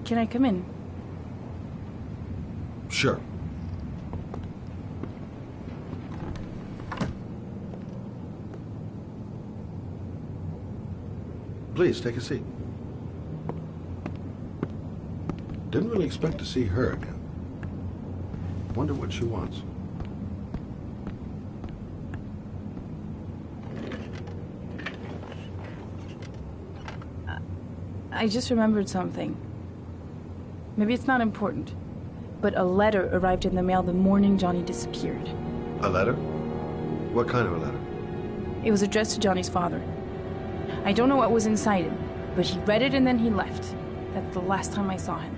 Speaker 11: Can I come in?
Speaker 10: Sure. Please, take a seat. Didn't really expect to see her again. Wonder what she wants.
Speaker 11: I just remembered something. Maybe it's not important, but a letter arrived in the mail the morning Johnny disappeared.
Speaker 10: A letter? What kind of a letter?
Speaker 11: It was addressed to Johnny's father. I don't know what was inside it, but he read it and then he left. That's the last time I saw him.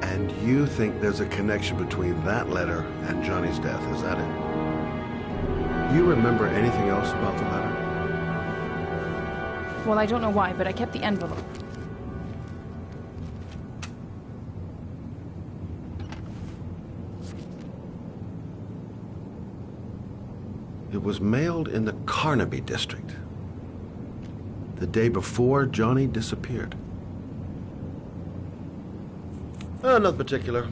Speaker 10: And you think there's a connection between that letter and Johnny's death, is that it? You remember anything else about the letter?
Speaker 11: Well, I don't know why, but I kept the envelope.
Speaker 10: It was mailed in the Carnaby district, the day before Johnny disappeared. Nothing particular,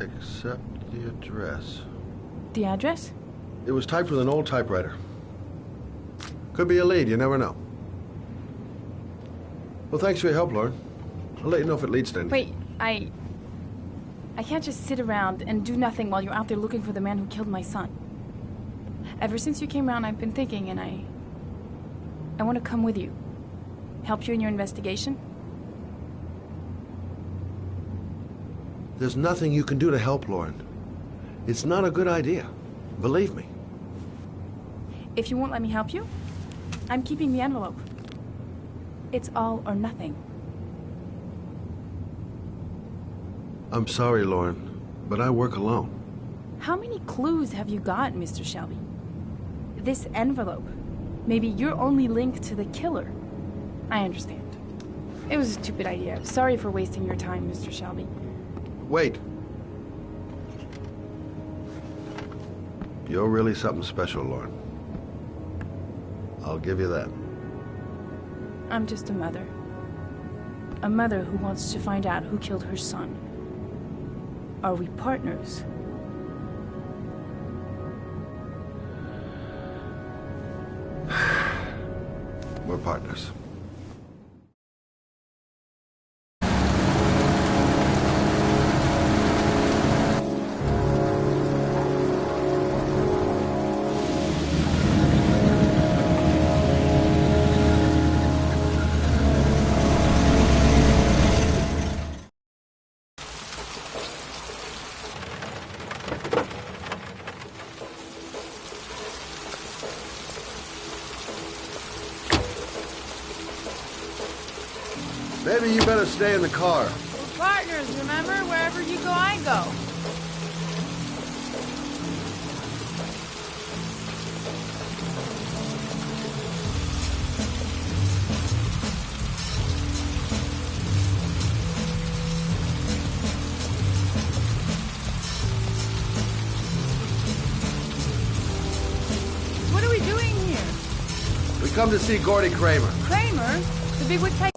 Speaker 10: except the address.
Speaker 11: The address?
Speaker 10: It was typed with an old typewriter. Could be a lead, you never know. Well, thanks for your help, Lauren. I'll let you know if it leads to anything.
Speaker 11: Wait, I can't just sit around and do nothing while you're out there looking for the man who killed my son. Ever since you came around, I've been thinking, and I want to come with you. Help you in your investigation.
Speaker 10: There's nothing you can do to help, Lauren. It's not a good idea. Believe me.
Speaker 11: If you won't let me help you, I'm keeping the envelope. It's all or nothing.
Speaker 10: I'm sorry, Lauren, but I work alone.
Speaker 11: How many clues have you got, Mr. Shelby? This envelope. Maybe your only link to the killer. I understand. It was a stupid idea. Sorry for wasting your time, Mr. Shelby.
Speaker 10: Wait. You're really something special, Lauren. I'll give you that.
Speaker 11: I'm just a mother. A mother who wants to find out who killed her son. Are we partners?
Speaker 10: We're partners. Maybe you better stay in the car.
Speaker 16: We're partners.
Speaker 11: partners, remember? Wherever you go, I go. What are we doing here?
Speaker 10: We come to see Gordy Kramer.
Speaker 11: Kramer? The bigwig type?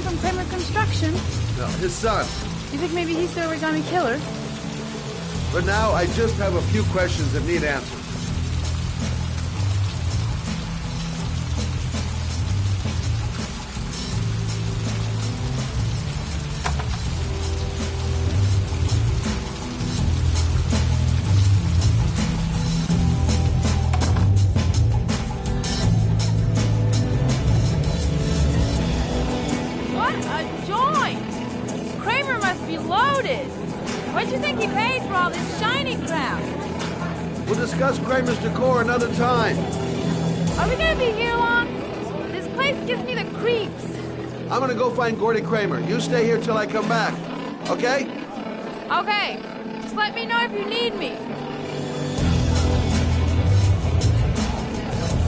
Speaker 11: From Kramer Construction?
Speaker 10: No, his son.
Speaker 11: You think maybe he's the origami killer?
Speaker 10: For now, I just have a few questions that need answers.
Speaker 11: What a joint! Kramer must be loaded. What'd you think he paid for all this shiny crap?
Speaker 10: We'll discuss Kramer's decor another time.
Speaker 11: Are we gonna be here long? This place gives me the creeps.
Speaker 10: I'm gonna go find Gordy Kramer. You stay here till I come back. Okay?
Speaker 11: Okay. Just let me know if you need me.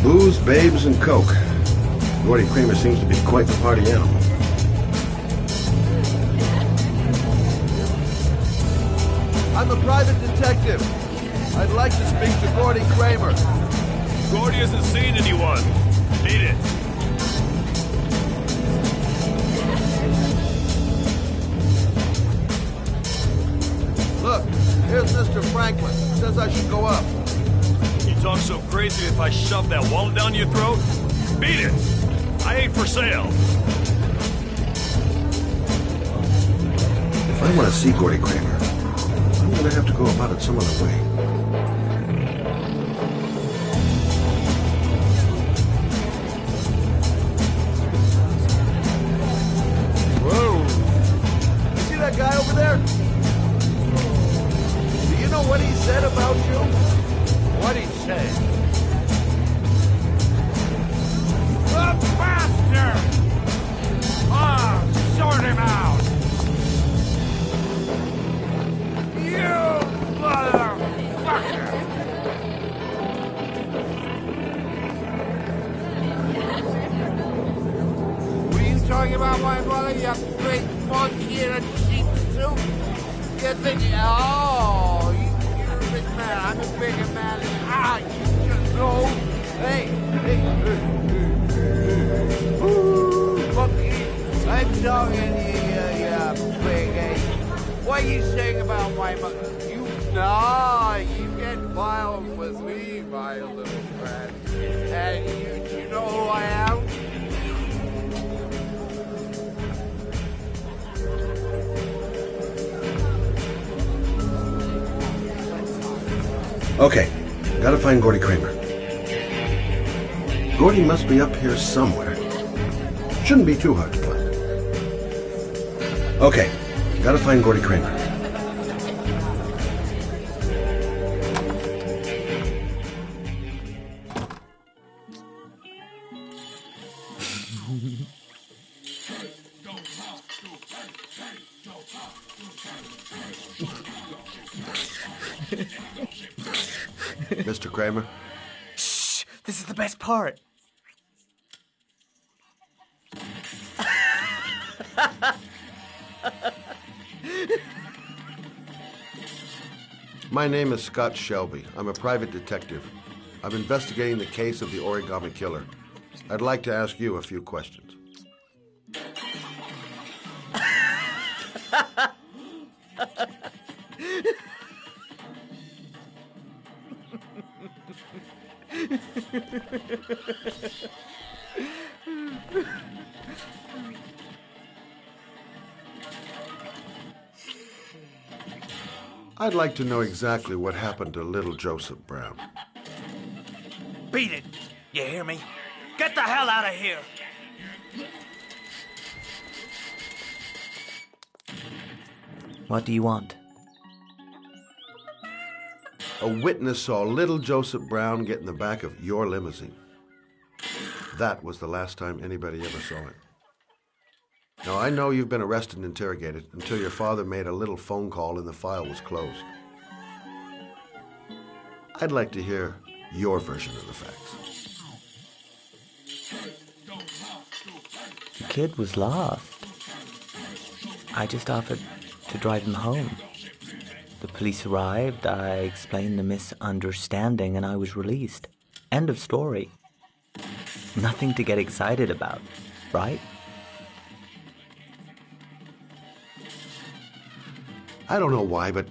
Speaker 10: Booze, babes, and coke. Gordy Kramer seems to be quite the party animal. I'm a private detective. I'd like to speak to Gordy Kramer.
Speaker 16: Gordy hasn't seen anyone. Beat it.
Speaker 10: Look, here's Mr. Franklin. Says I should go up.
Speaker 16: You talk so crazy if I shove that wallet down your throat? Beat it. I ain't for sale.
Speaker 10: If I want to see Gordy Kramer, I'm going to have to go about it some other way. Whoa! You see that guy over there? Do you know what he said about you?
Speaker 8: What'd he say?
Speaker 17: The bastard! Ah, sort him out! You motherfucker! Were you talking about my mother, you big monkey in a cheap suit? You think, oh, you're a big man, I'm a bigger man. Ah, you just know. Hey, hey, ooh, monkey, I'm talking to you, big ape. What are you saying about my mother? You get violent with me, my little friend. And you know who I am?
Speaker 10: Okay, gotta find Gordy Kramer. Gordy must be up here somewhere. Shouldn't be too hard to find. Okay, gotta find Gordy Kramer. Mr. Kramer?
Speaker 6: Shh! This is the best part.
Speaker 10: My name is Scott Shelby. I'm a private detective. I'm investigating the case of the origami killer. I'd like to ask you a few questions. I'd like to know exactly what happened to little Joseph Brown.
Speaker 9: Beat it! You hear me? Get the hell out of here!
Speaker 6: What do you want?
Speaker 10: A witness saw little Joseph Brown get in the back of your limousine. That was the last time anybody ever saw it. Now, I know you've been arrested and interrogated until your father made a little phone call and the file was closed. I'd like to hear your version of the facts.
Speaker 6: The kid was lost. I just offered to drive him home. The police arrived, I explained the misunderstanding, and I was released. End of story. Nothing to get excited about, right?
Speaker 10: I don't know why, but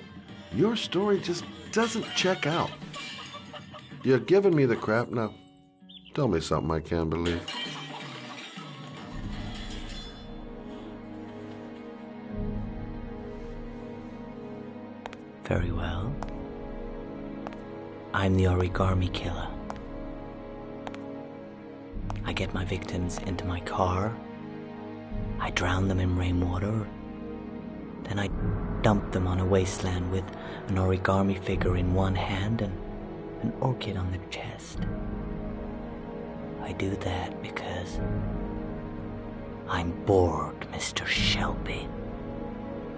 Speaker 10: your story just doesn't check out. You're giving me the crap now. Tell me something I can't believe.
Speaker 6: Very well. I'm the origami killer. I get my victims into my car. I drown them in rainwater. Then I dump them on a wasteland with an origami figure in one hand and an orchid on the chest. I do that because I'm bored, Mr. Shelby.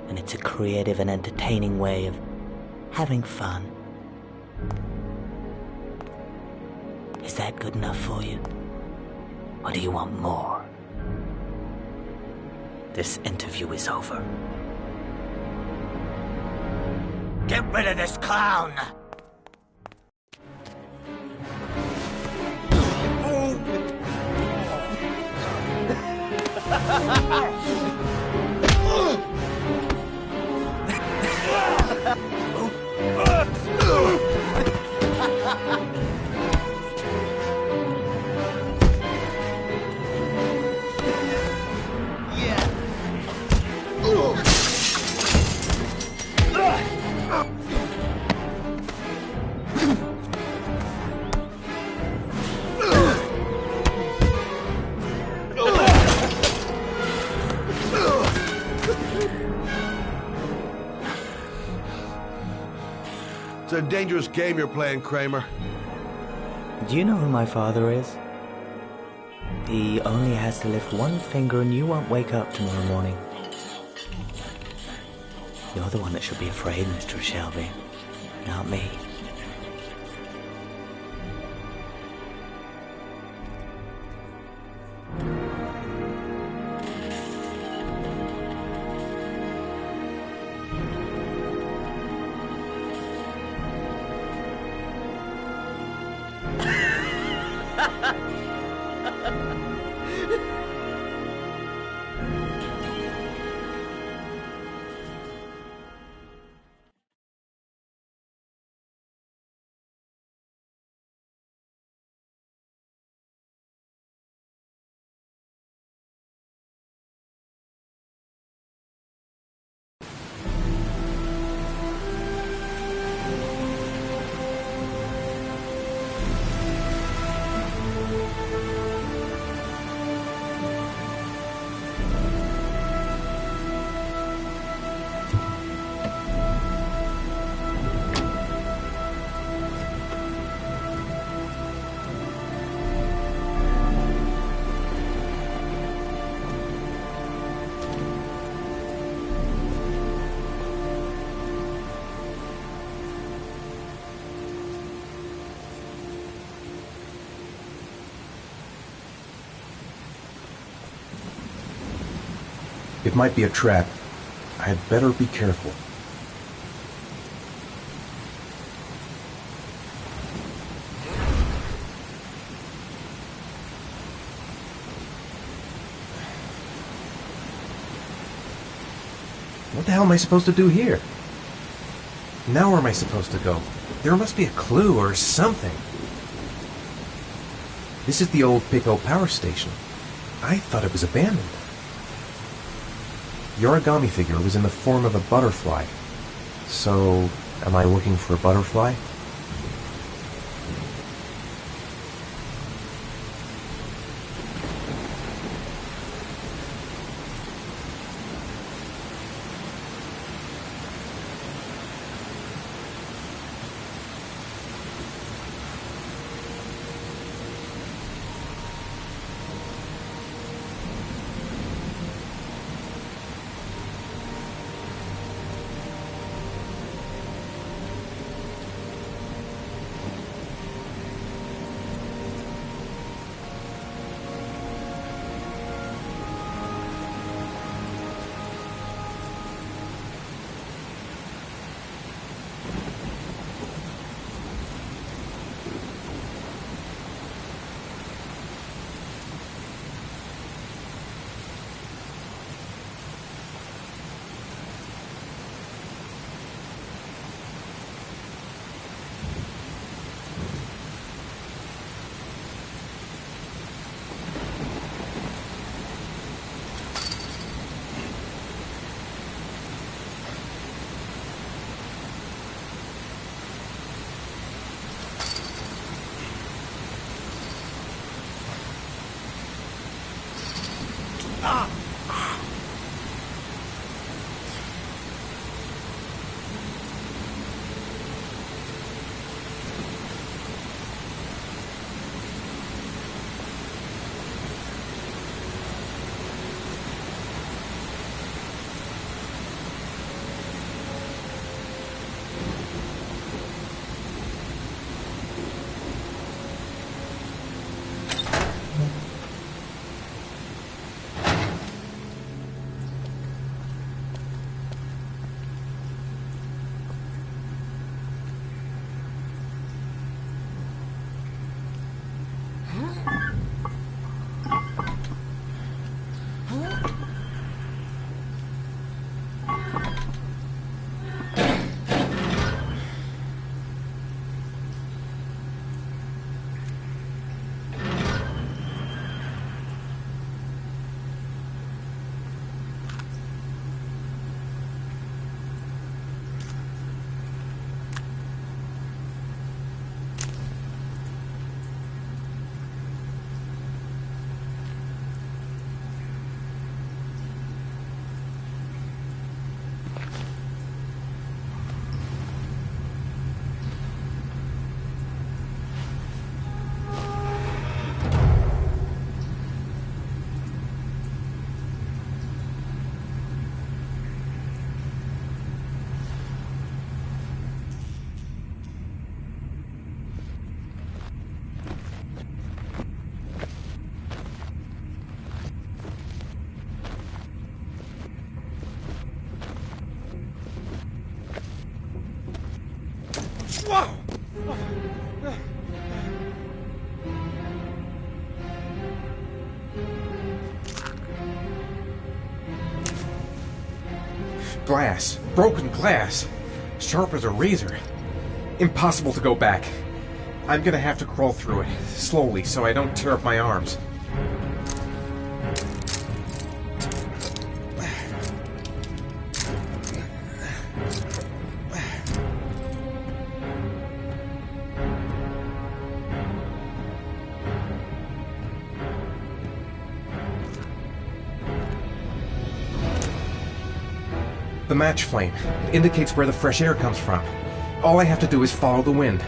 Speaker 6: And it's a creative and entertaining way of having fun. Is that good enough for you? Or do you want more? This interview is over.
Speaker 9: Get rid of this clown!
Speaker 10: It's a dangerous game you're playing, Kramer.
Speaker 6: Do you know who my father is? He only has to lift one finger and you won't wake up tomorrow morning. You're the one that should be afraid, Mr. Shelby, not me.
Speaker 2: It might be a trap. I'd better be careful. What the hell am I supposed to do here? Now where am I supposed to go? There must be a clue or something. This is the old Pico power station. I thought it was abandoned. The origami figure was in the form of a butterfly. So, am I looking for a butterfly?
Speaker 3: Glass. Broken glass. Sharp as a razor. Impossible to go back. I'm gonna have to crawl through it, slowly, so I don't tear up my arms.
Speaker 2: The match flame. It indicates where the fresh air comes from. All I have to do is follow the wind.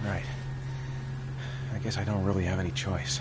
Speaker 2: Right. I guess I don't really have any choice.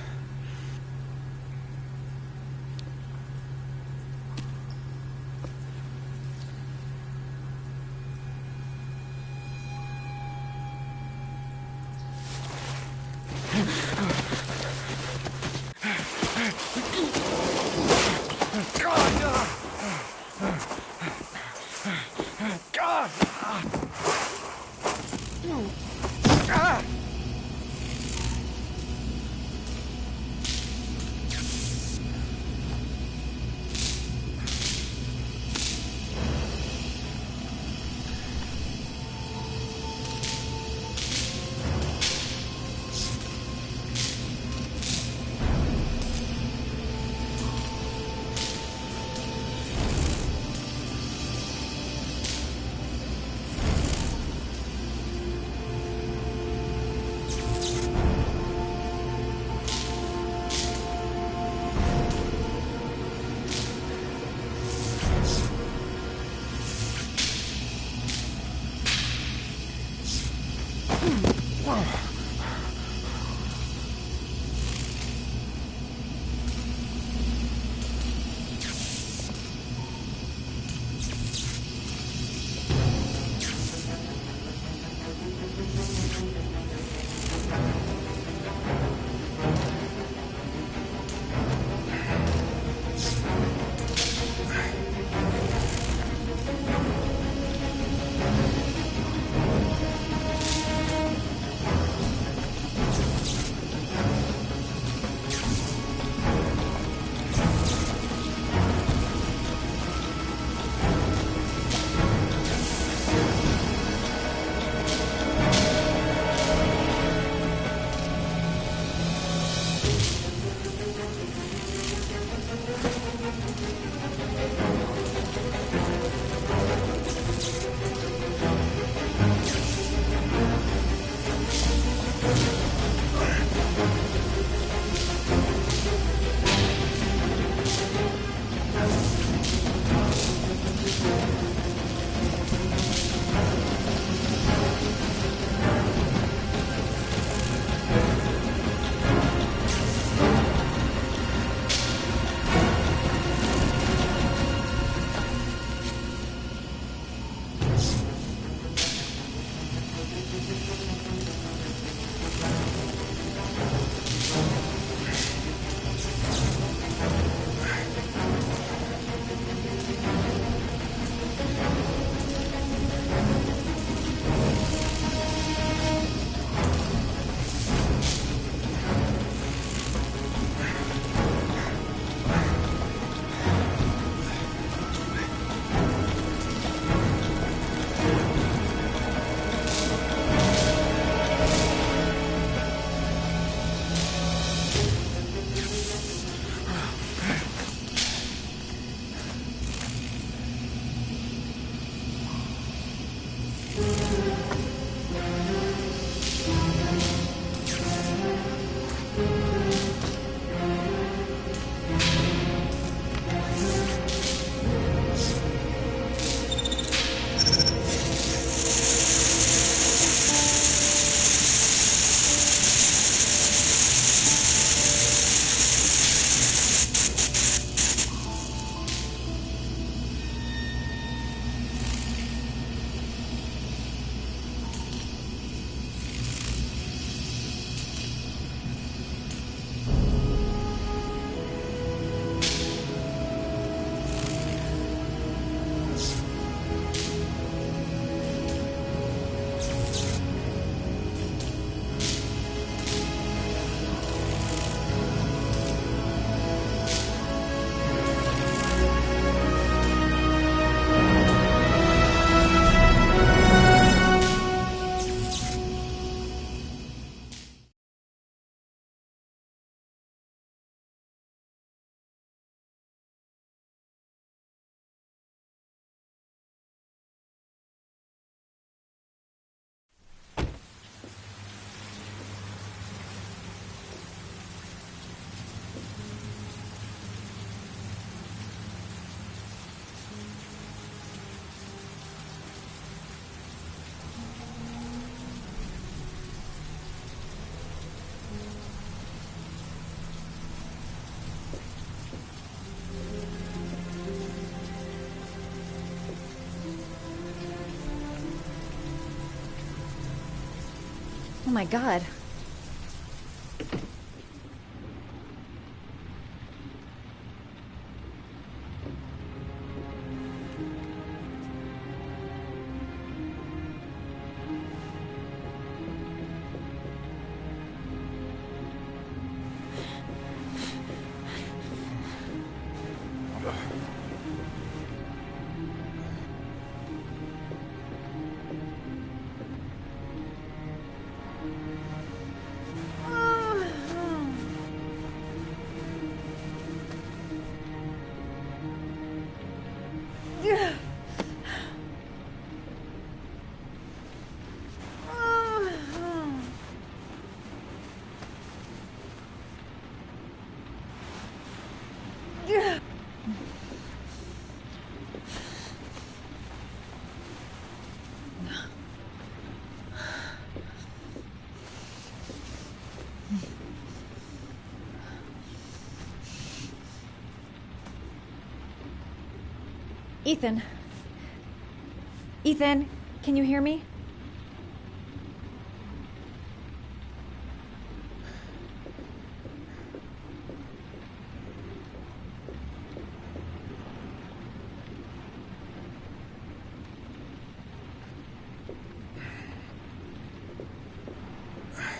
Speaker 15: Oh my god. Ethan. Ethan, can you hear me?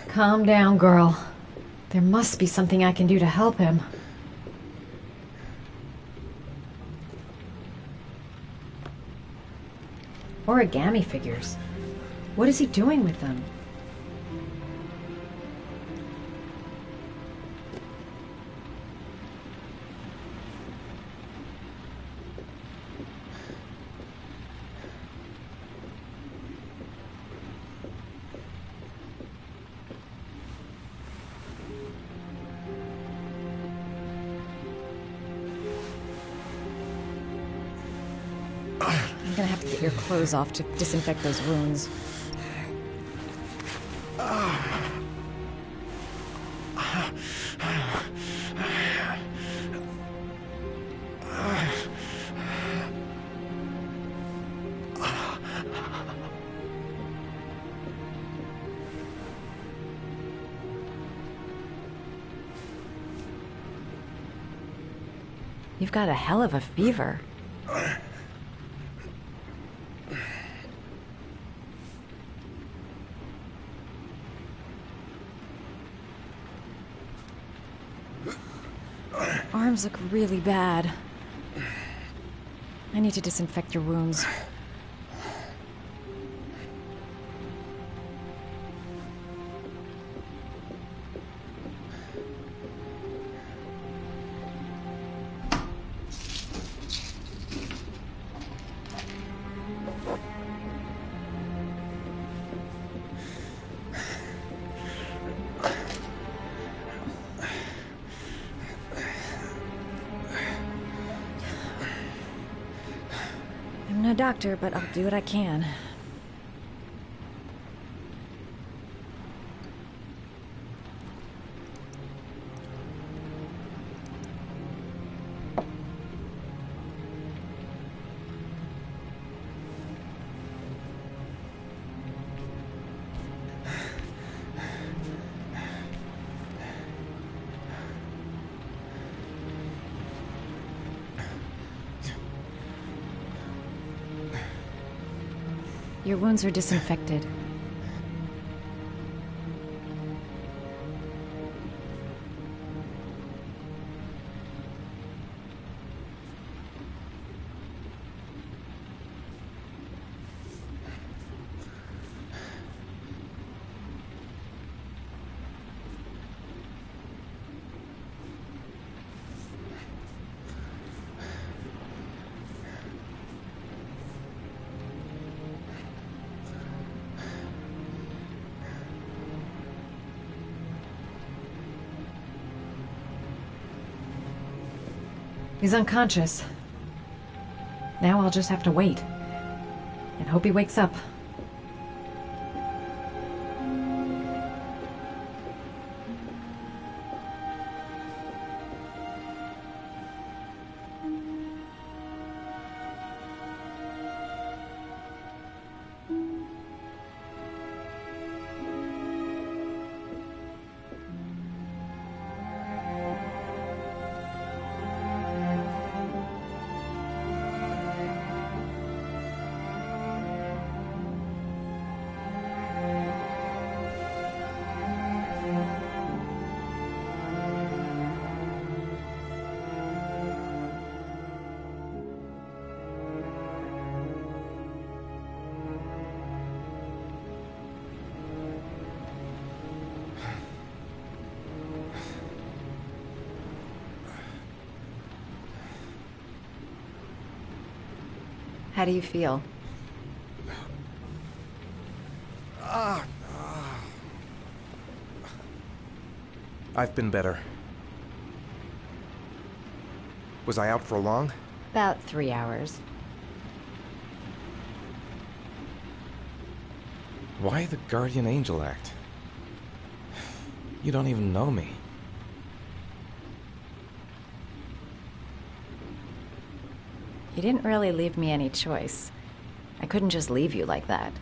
Speaker 1: Calm down, girl. There must be something I can do to help him. Origami figures. What is he doing with them?
Speaker 15: I'm gonna have to get your clothes off to disinfect those wounds.
Speaker 1: You've got a hell of a fever.
Speaker 15: Arms look really bad. I need to disinfect your wounds. I'm no doctor, but I'll do what I can. Your wounds are disinfected.
Speaker 1: He's unconscious. Now I'll just have to wait. And hope he wakes up. How do you feel?
Speaker 2: I've been better. Was I out for long?
Speaker 1: About 3 hours.
Speaker 2: Why the Guardian Angel act? You don't even know me.
Speaker 1: You didn't really leave me any choice. I couldn't just leave you like that.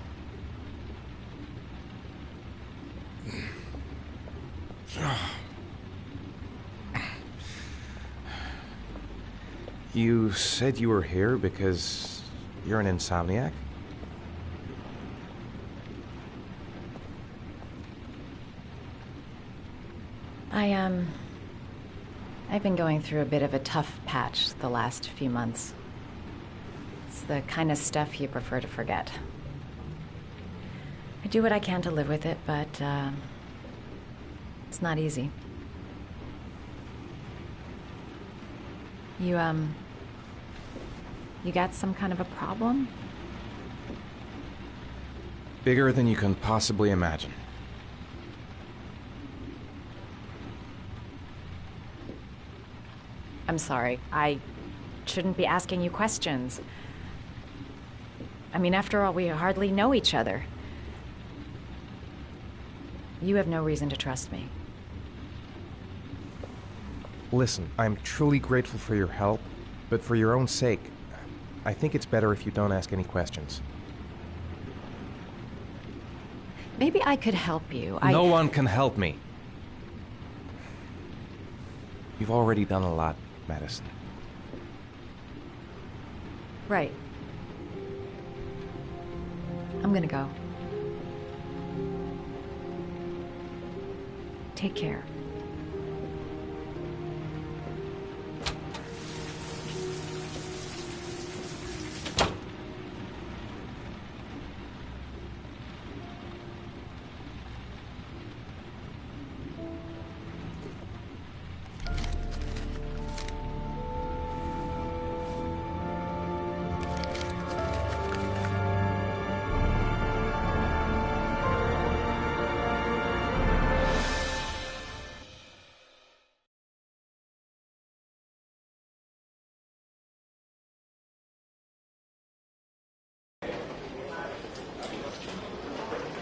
Speaker 2: You said you were here because you're an insomniac?
Speaker 1: I've been going through a bit of a tough patch the last few months. It's the kind of stuff you prefer to forget. I do what I can to live with it, but, it's not easy. You got some kind of a problem?
Speaker 2: Bigger than you can possibly imagine.
Speaker 1: I'm sorry. I shouldn't be asking you questions. I mean, after all, we hardly know each other. You have no reason to trust me.
Speaker 2: Listen, I'm truly grateful for your help, but for your own sake, I think it's better if you don't ask any questions.
Speaker 1: Maybe I could help you.
Speaker 2: No one can help me. You've already done a lot, Madison.
Speaker 1: Right. I'm gonna go. Take care.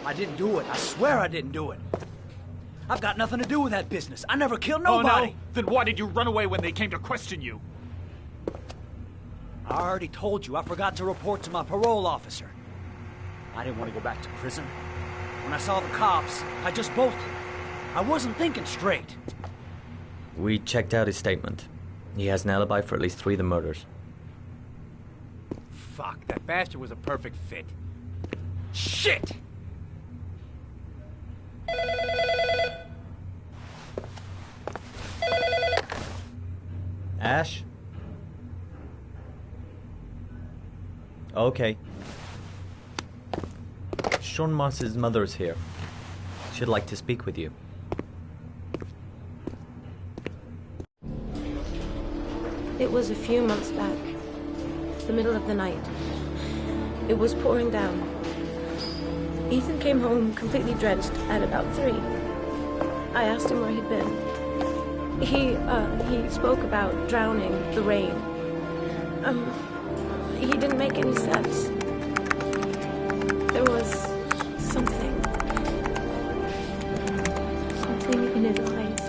Speaker 9: I didn't do it. I swear I didn't do it. I've got nothing to do with that business. I never killed nobody.
Speaker 13: Oh, no? Then why did you run away when they came to question you?
Speaker 9: I already told you I forgot to report to my parole officer. I didn't want to go back to prison. When I saw the cops, I just bolted. I wasn't thinking straight.
Speaker 6: We checked out his statement. He has an alibi for at least 3 of the murders.
Speaker 7: Fuck, that bastard was a perfect fit. Shit!
Speaker 6: Ash? Okay. Sean Moss's mother is here. She'd like to speak with you.
Speaker 18: It was a few months back. The middle of the night. It was pouring down. Ethan came home completely drenched at about 3. I asked him where he'd been. He spoke about drowning, the rain. He didn't make any sense. There was something in his eyes.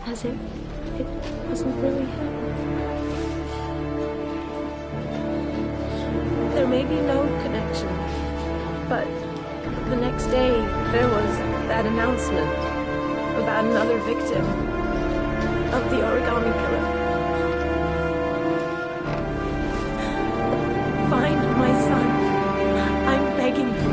Speaker 18: As if it wasn't really him. There may be no connection, but the next day there was that announcement about another victim of the origami killer. Find my son. I'm begging you.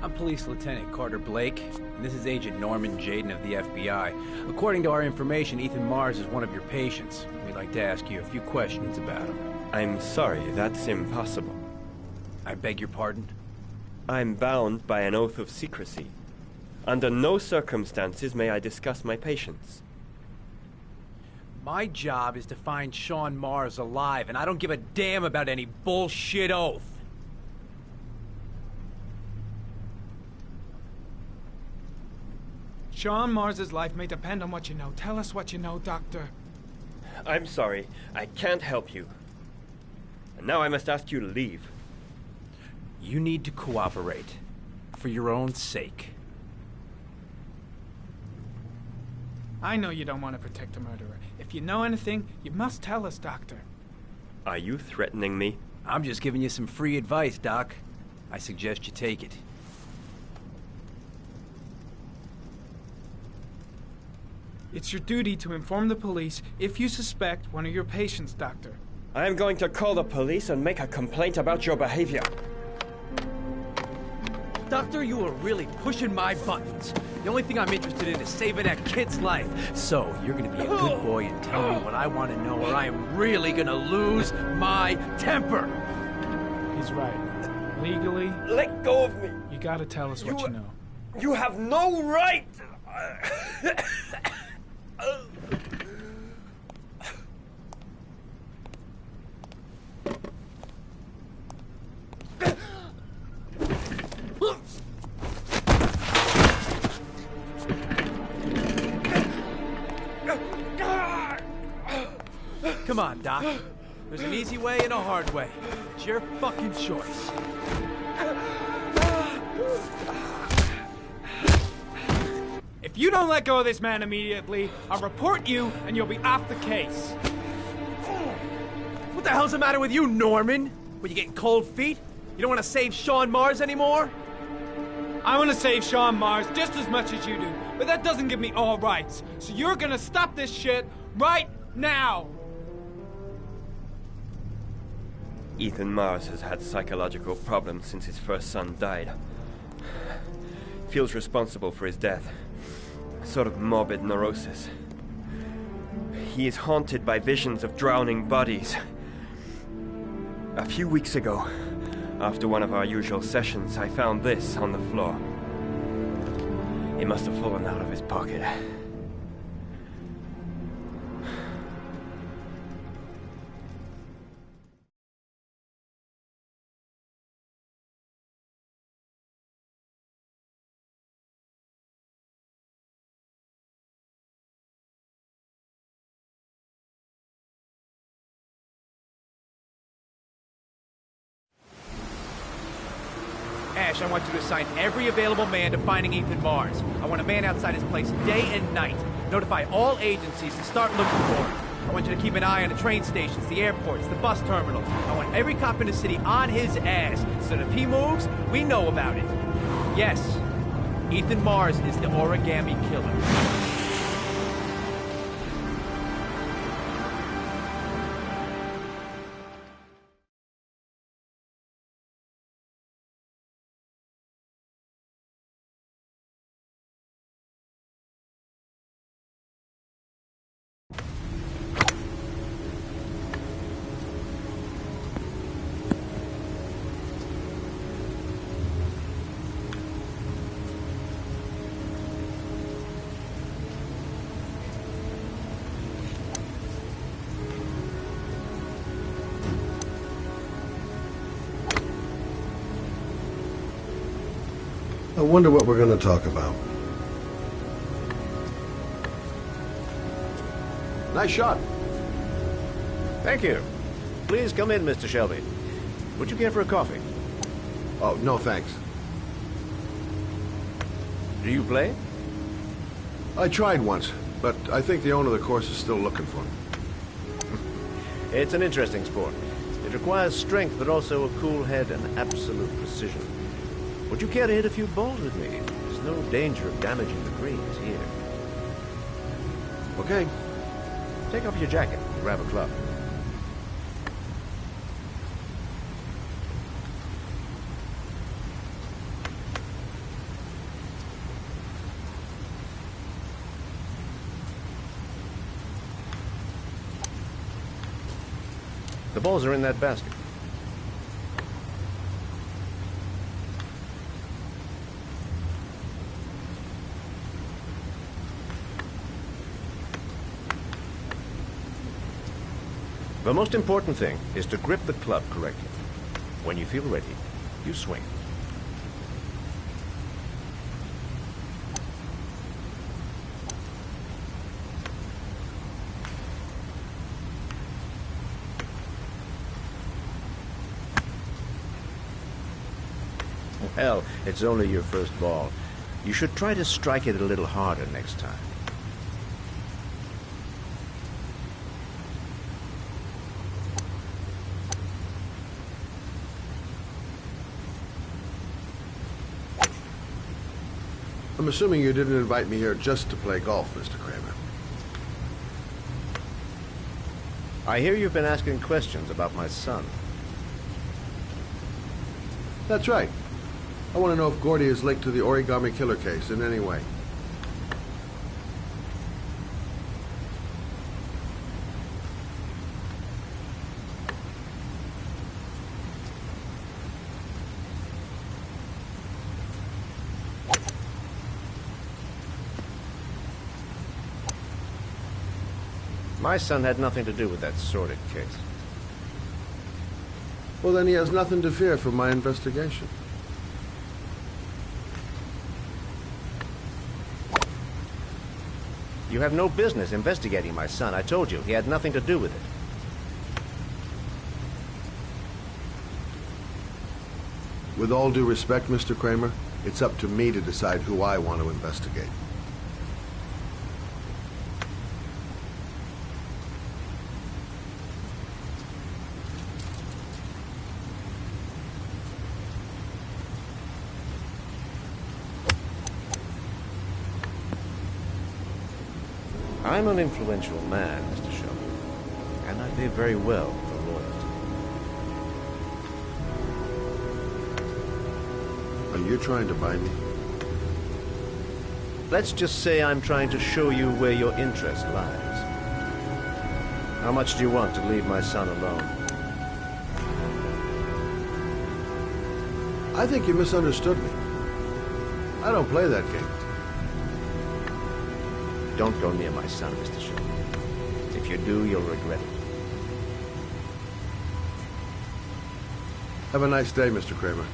Speaker 7: I'm Police Lieutenant Carter Blake, and this is Agent Norman Jaden of the FBI. According to our information, Ethan Mars is one of your patients. We'd like to ask you a few questions about him.
Speaker 19: I'm sorry, that's impossible.
Speaker 7: I beg your pardon?
Speaker 19: I'm bound by an oath of secrecy. Under no circumstances may I discuss my patients.
Speaker 7: My job is to find Sean Mars alive, and I don't give a damn about any bullshit oath.
Speaker 5: Sean Mars's life may depend on what you know. Tell us what you know, Doctor.
Speaker 19: I'm sorry, I can't help you. And now I must ask you to leave.
Speaker 7: You need to cooperate. For your own sake.
Speaker 5: I know you don't want to protect the murderer. If you know anything, you must tell us, Doctor.
Speaker 19: Are you threatening me?
Speaker 7: I'm just giving you some free advice, Doc. I suggest you take it.
Speaker 5: It's your duty to inform the police if you suspect one of your patients, Doctor.
Speaker 19: I am going to call the police and make a complaint about your behavior.
Speaker 7: Doctor, you are really pushing my buttons. The only thing I'm interested in is saving that kid's life. So, you're gonna be a good boy and tell me what I want to know, or I am really gonna lose my temper.
Speaker 5: He's right. Legally...
Speaker 19: Let go of me!
Speaker 5: You gotta tell us what you know.
Speaker 19: You have no right!
Speaker 7: Come on, Doc. There's an easy way and a hard way. It's your fucking choice.
Speaker 5: If you don't let go of this man immediately, I'll report you and you'll be off the case.
Speaker 7: What the hell's the matter with you, Norman? Were you getting cold feet? You don't want to save Sean Mars anymore?
Speaker 5: I want to save Sean Mars just as much as you do, but that doesn't give me all rights. So you're gonna stop this shit right now!
Speaker 19: Ethan Mars has had psychological problems since his first son died. Feels responsible for his death. A sort of morbid neurosis. He is haunted by visions of drowning bodies. A few weeks ago, after one of our usual sessions, I found this on the floor. It must have fallen out of his pocket.
Speaker 7: Ash, I want you to assign every available man to finding Ethan Mars. I want a man outside his place day and night. Notify all agencies to start looking for him. I want you to keep an eye on the train stations, the airports, the bus terminals. I want every cop in the city on his ass, so that if he moves, we know about it. Yes, Ethan Mars is the origami killer.
Speaker 10: I wonder what we're going to talk about. Nice shot.
Speaker 20: Thank you. Please come in, Mr. Shelby. Would you care for a coffee?
Speaker 10: Oh, no thanks.
Speaker 20: Do you play?
Speaker 10: I tried once, but I think the owner of the course is still looking for me.
Speaker 20: It's an interesting sport. It requires strength, but also a cool head and absolute precision. Would you care to hit a few balls with me? There's no danger of damaging the greens here.
Speaker 10: Okay.
Speaker 20: Take off your jacket and grab a club. The balls are in that basket. The most important thing is to grip the club correctly. When you feel ready, you swing. Well, it's only your first ball. You should try to strike it a little harder next time.
Speaker 10: I'm assuming you didn't invite me here just to play golf, Mr. Kramer.
Speaker 20: I hear you've been asking questions about my son.
Speaker 10: That's right. I want to know if Gordy is linked to the origami killer case in any way.
Speaker 20: My son had nothing to do with that sordid case.
Speaker 10: Well, then he has nothing to fear from my investigation.
Speaker 20: You have no business investigating my son. I told you, he had nothing to do with it.
Speaker 10: With all due respect, Mr. Kramer, it's up to me to decide who I want to investigate.
Speaker 20: I'm an influential man, Mr. Shelby, and I pay very well for loyalty.
Speaker 10: Are you trying to buy me?
Speaker 20: Let's just say I'm trying to show you where your interest lies. How much do you want to leave my son alone?
Speaker 10: I think you misunderstood me. I don't play that game.
Speaker 20: Don't go near my son, Mr. Shelby. If you do, you'll regret it.
Speaker 10: Have a nice day, Mr. Kramer.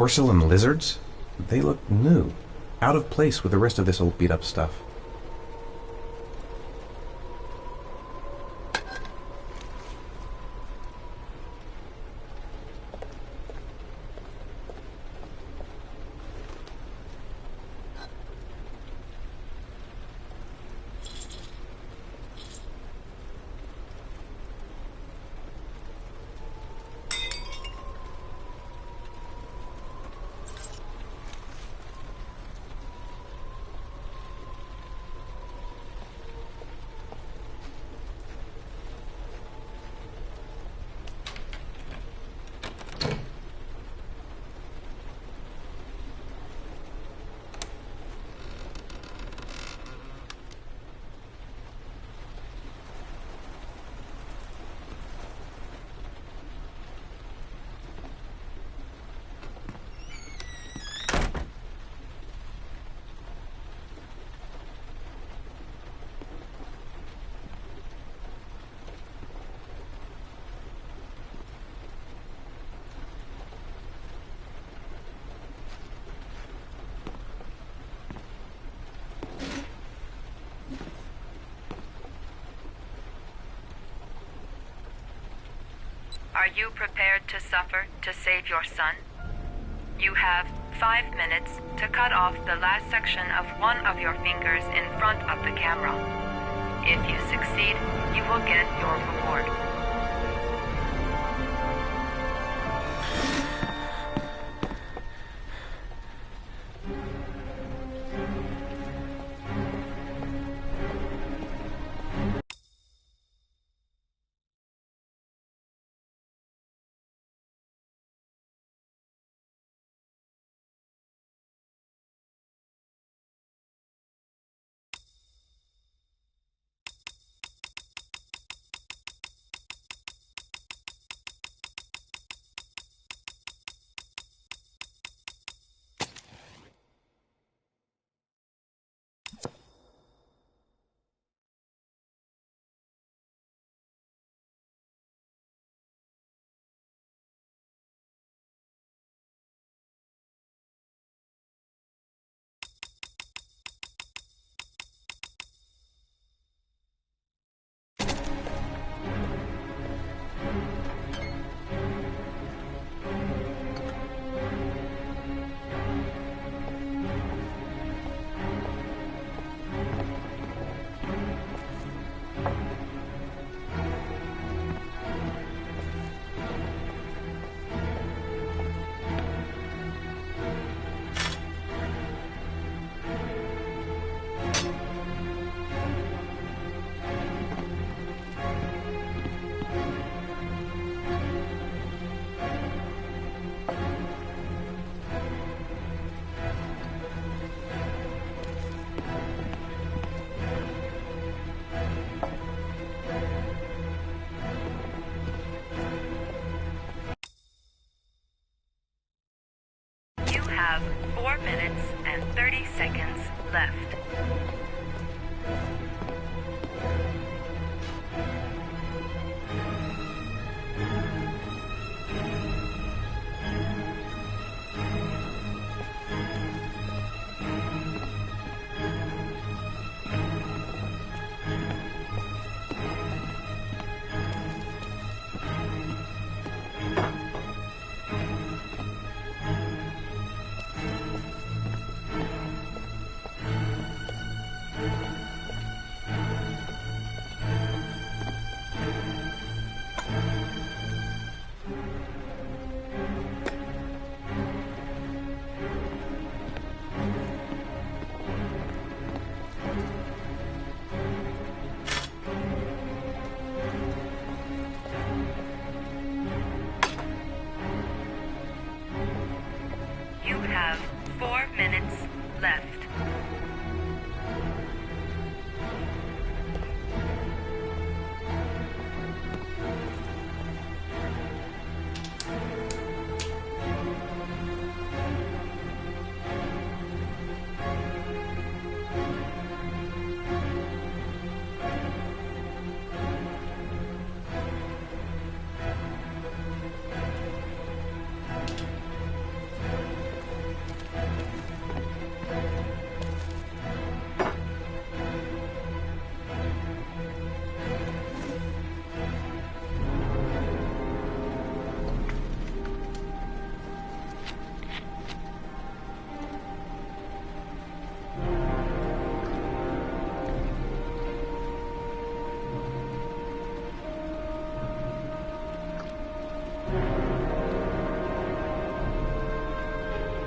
Speaker 2: Porcelain lizards? They look new, out of place with the rest of this old beat-up stuff.
Speaker 12: Are you prepared to suffer to save your son? You have 5 minutes to cut off the last section of one of your fingers in front of the camera. If you succeed, you will get your reward. You have 4 minutes and 30 seconds left. You have 4 minutes left.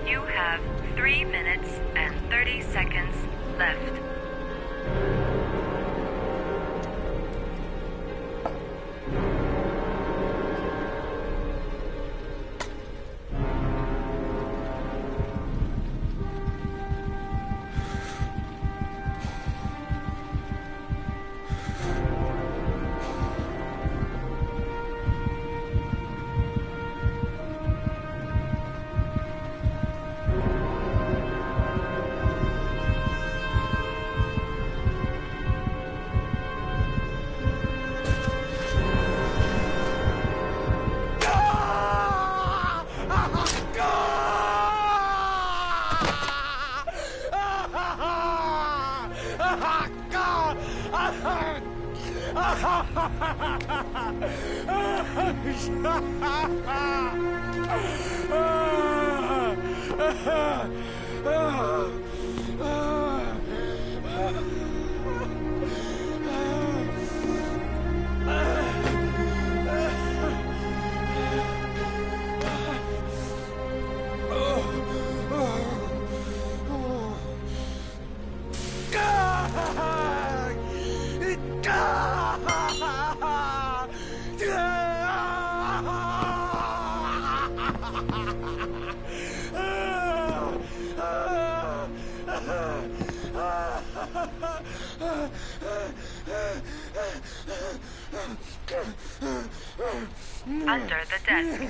Speaker 12: You have 3 minutes and 30 seconds left. Under the desk.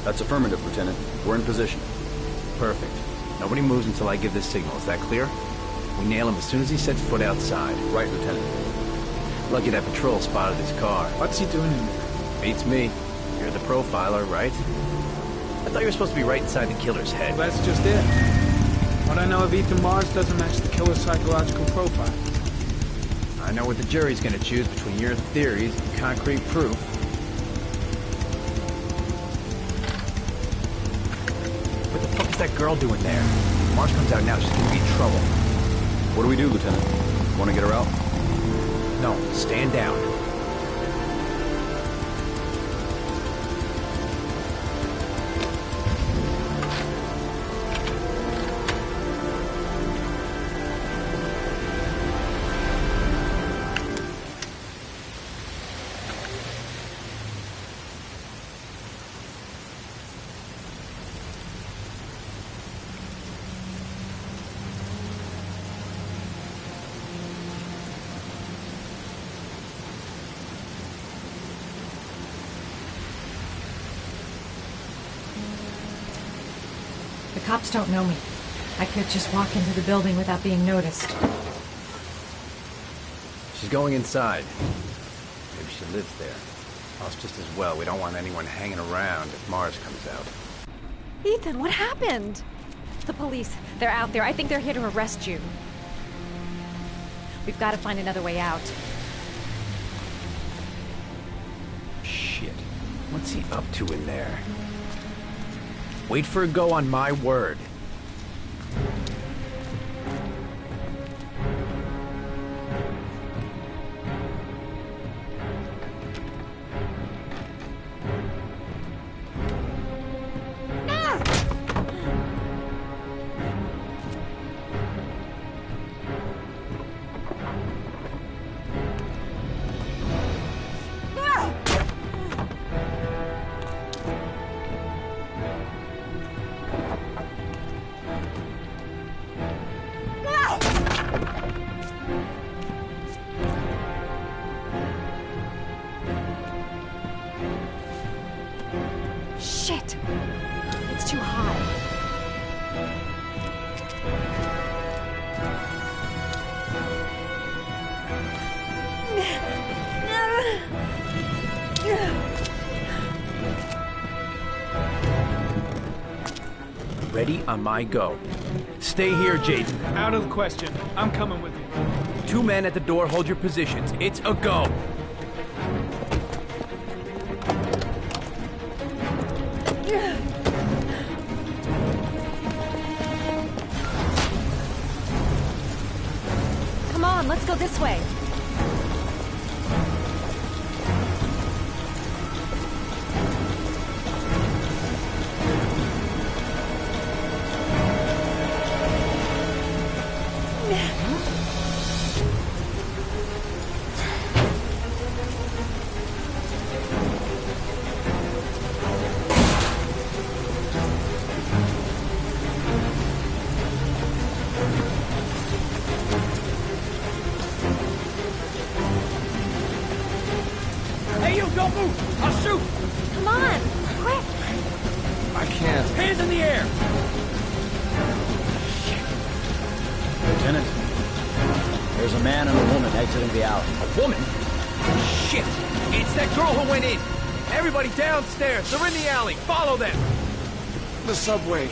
Speaker 21: That's affirmative, Lieutenant. We're in position.
Speaker 7: Perfect. Nobody moves until I give the signal. Is that clear? We nail him as soon as he sets foot outside.
Speaker 21: Right, Lieutenant.
Speaker 7: Lucky that patrol spotted his car.
Speaker 5: What's he doing in there?
Speaker 7: Beats me. You're the profiler, right? I thought you were supposed to be right inside the killer's head.
Speaker 5: Well, that's just it. What I know of Ethan Mars doesn't match the killer's psychological profile.
Speaker 7: I know what the jury's gonna choose between your theories and concrete proof. What the fuck is that girl doing there? If Mars comes out now, she's gonna be in trouble.
Speaker 21: What do we do, Lieutenant? Want to get her out?
Speaker 7: No, stand down.
Speaker 1: The cops don't know me. I could just walk into the building without being noticed.
Speaker 7: She's going inside. Maybe she lives there. Well, it's just as well. We don't want anyone hanging around if Mars comes out.
Speaker 15: Ethan, what happened? The police. They're out there. I think they're here to arrest you. We've got to find another way out.
Speaker 7: Shit. What's he up to in there? Wait for a go on my word.
Speaker 15: too high.
Speaker 7: Ready on my go. Stay here, Jaden.
Speaker 5: Out of the question. I'm coming with you.
Speaker 7: 2 men at the door, hold your positions. It's a go.
Speaker 15: Come on, let's go this way.
Speaker 9: Hey, you, don't move! I'll shoot!
Speaker 15: Come on, quick!
Speaker 3: I can't.
Speaker 9: Hands in the air! Lieutenant, there's a man and a woman exiting the alley.
Speaker 7: A woman? Shit! It's that girl who went in! Everybody downstairs! They're in the alley! Follow them!
Speaker 10: The subway.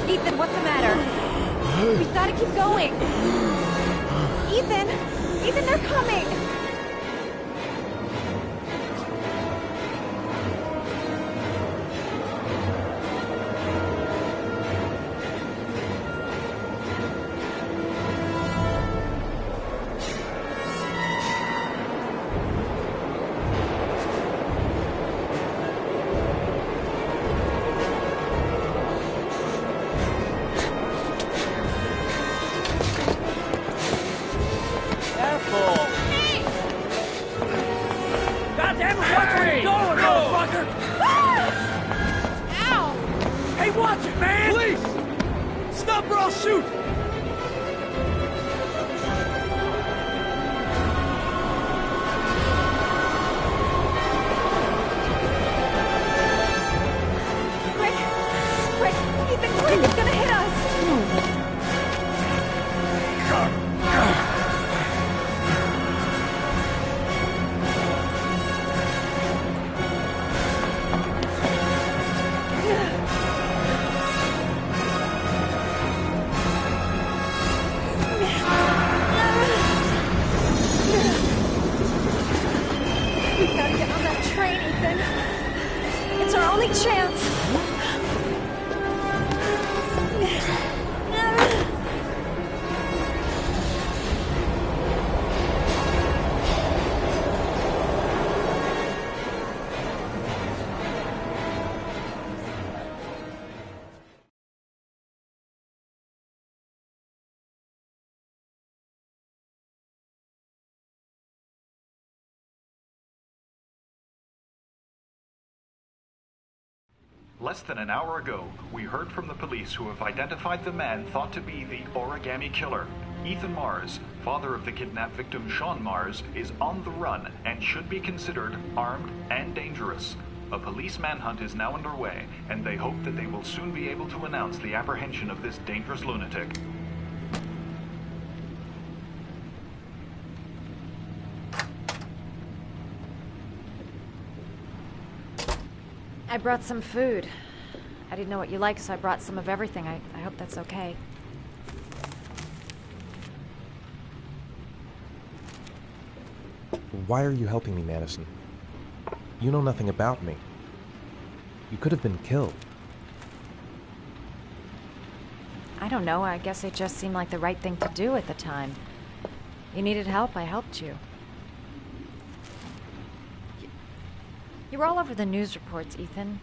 Speaker 15: Ethan, what's the matter? We've got to keep going. Ethan, they're coming.
Speaker 9: Watch it, man! Please! Stop or I'll shoot!
Speaker 15: Quick! Ethan, quick! It's gonna hit us! It's our only chance.
Speaker 13: Less than an hour ago, we heard from the police who have identified the man thought to be the origami killer. Ethan Mars, father of the kidnapped victim Sean Mars, is on the run and should be considered armed and dangerous. A police manhunt is now underway, and they hope that they will soon be able to announce the apprehension of this dangerous lunatic.
Speaker 15: I brought some food. I didn't know what you liked, so I brought some of everything. I hope that's okay.
Speaker 2: Why are you helping me, Madison? You know nothing about me. You could have been killed.
Speaker 15: I don't know, I guess it just seemed like the right thing to do at the time. You needed help, I helped you. You were all over the news reports, Ethan.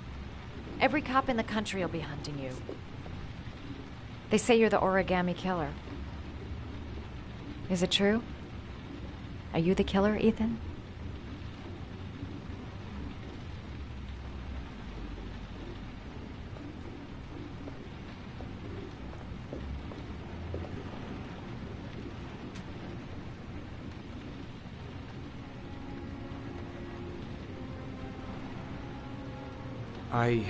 Speaker 15: Every cop in the country will be hunting you. They say you're the origami killer. Is it true? Are you the killer, Ethan?
Speaker 2: I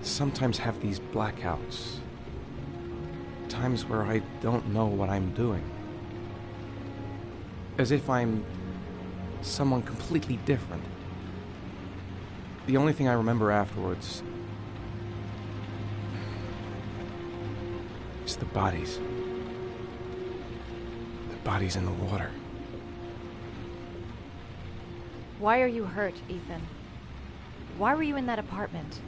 Speaker 2: sometimes have these blackouts. Times where I don't know what I'm doing. As if I'm someone completely different. The only thing I remember afterwards is the bodies. The bodies in the water.
Speaker 15: Why are you hurt, Ethan? Why were you in that apartment?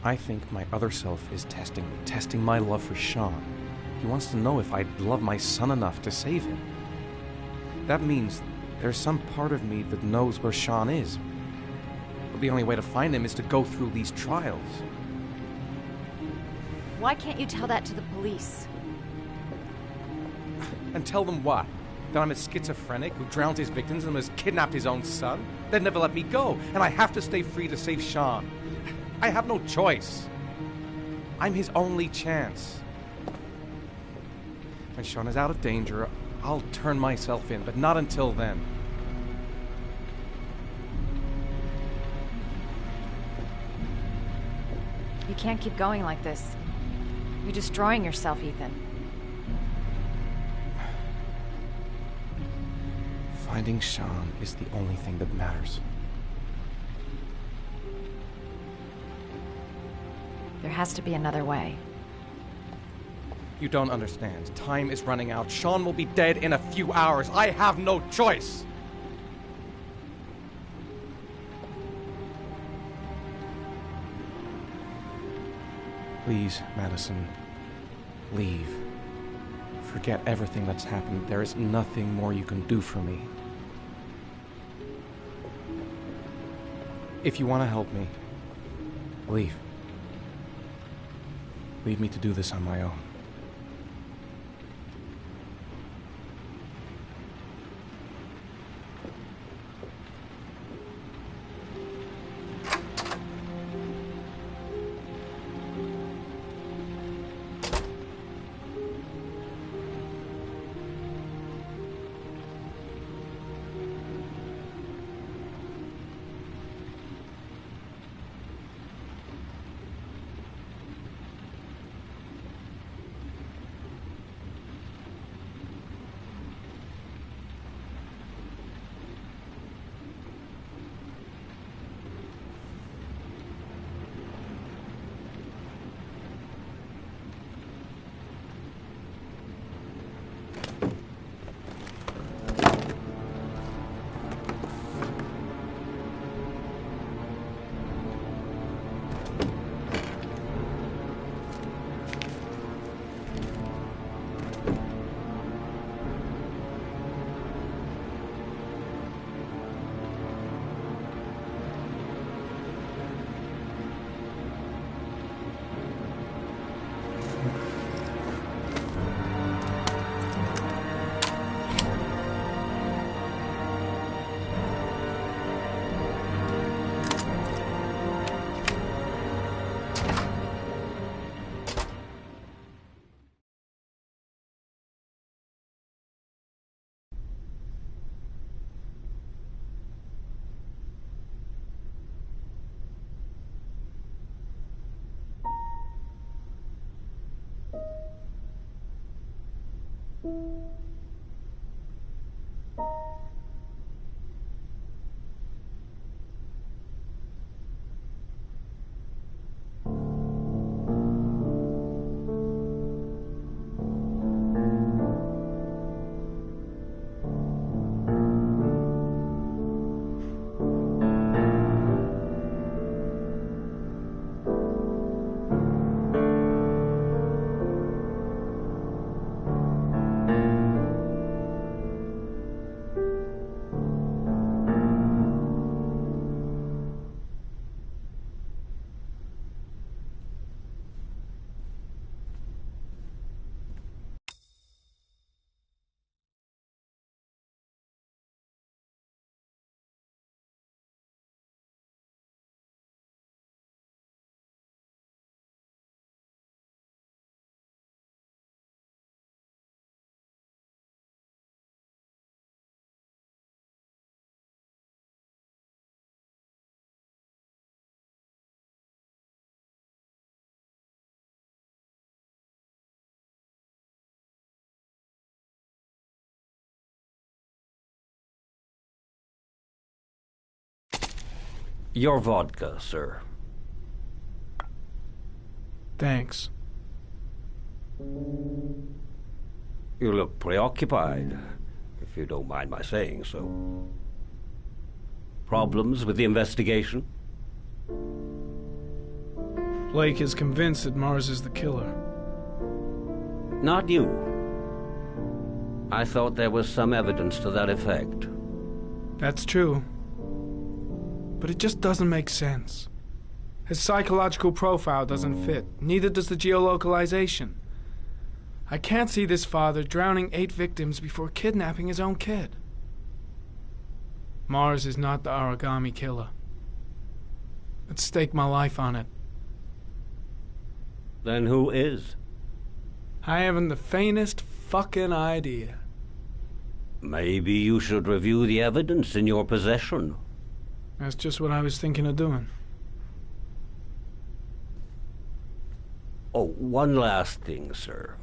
Speaker 2: I think my other self is testing me, testing my love for Sean. He wants to know if I'd love my son enough to save him. That means there's some part of me that knows where Sean is. But the only way to find him is to go through these trials.
Speaker 15: Why can't you tell that to the police?
Speaker 2: And tell them what? That I'm a schizophrenic who drowned his victims and has kidnapped his own son? They'd never let me go, and I have to stay free to save Sean. I have no choice. I'm his only chance. When Sean is out of danger, I'll turn myself in, but not until then.
Speaker 15: You can't keep going like this. You're destroying yourself, Ethan.
Speaker 2: Finding Sean is the only thing that matters.
Speaker 15: There has to be another way.
Speaker 2: You don't understand. Time is running out. Sean will be dead in a few hours. I have no choice. Please, Madison, leave. Forget everything that's happened. There is nothing more you can do for me. If you want to help me, leave. Leave me to do this on my own.
Speaker 4: Your vodka, sir.
Speaker 5: Thanks.
Speaker 4: You look preoccupied, if you don't mind my saying so. Problems with the investigation?
Speaker 5: Blake is convinced that Mars is the killer.
Speaker 4: Not you. I thought there was some evidence to that effect.
Speaker 5: That's true. But it just doesn't make sense. His psychological profile doesn't fit. Neither does the geolocalization. I can't see this father drowning 8 victims before kidnapping his own kid. Mars is not the origami killer. I'd stake my life on it.
Speaker 4: Then who is?
Speaker 5: I haven't the faintest fucking idea.
Speaker 4: Maybe you should review the evidence in your possession.
Speaker 5: That's just what I was thinking of doing.
Speaker 4: Oh, one last thing, sir.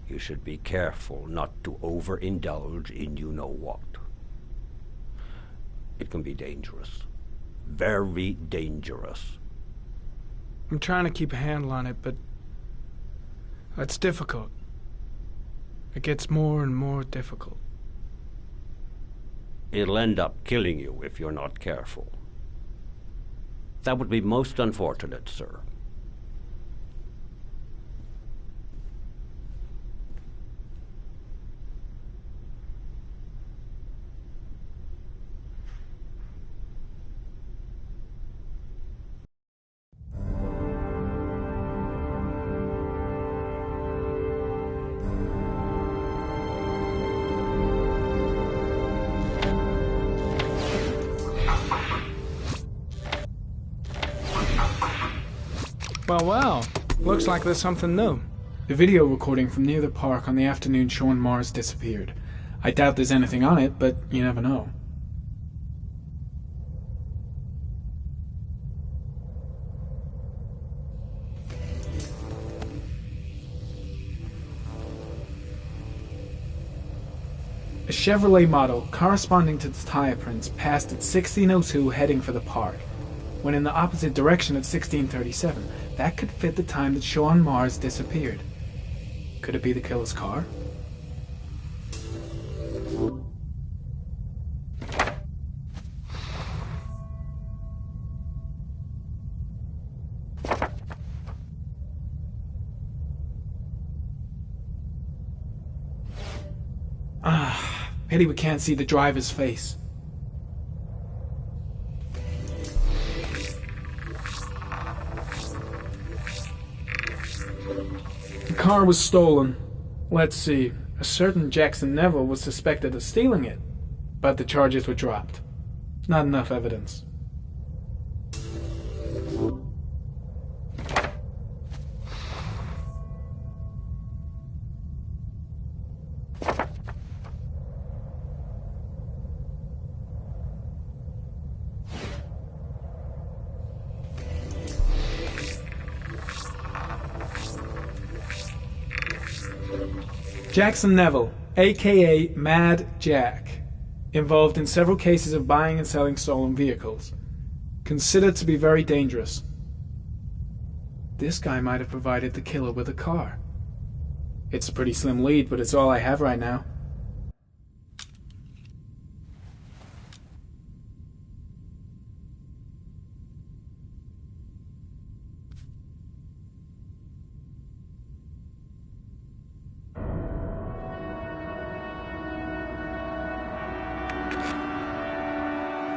Speaker 4: You should be careful not to overindulge in you-know-what. It can be dangerous. Very dangerous.
Speaker 5: I'm trying to keep a handle on it, but it's difficult. It gets more and more difficult.
Speaker 4: It'll end up killing you if you're not careful. That would be most unfortunate, sir.
Speaker 5: Well, looks like there's something new. The video recording from near the park on the afternoon Sean Mars disappeared. I doubt there's anything on it, but you never know. A Chevrolet model corresponding to the tire prints passed at 16:02 heading for the park, when in the opposite direction at 16:37. That could fit the time that Sean Mars disappeared. Could it be the killer's car? Pity we can't see the driver's face. The car was stolen. Let's see. A certain Jackson Neville was suspected of stealing it, but the charges were dropped. Not enough evidence. Jackson Neville, aka Mad Jack, involved in several cases of buying and selling stolen vehicles. Considered to be very dangerous. This guy might have provided the killer with a car. It's a pretty slim lead, but it's all I have right now.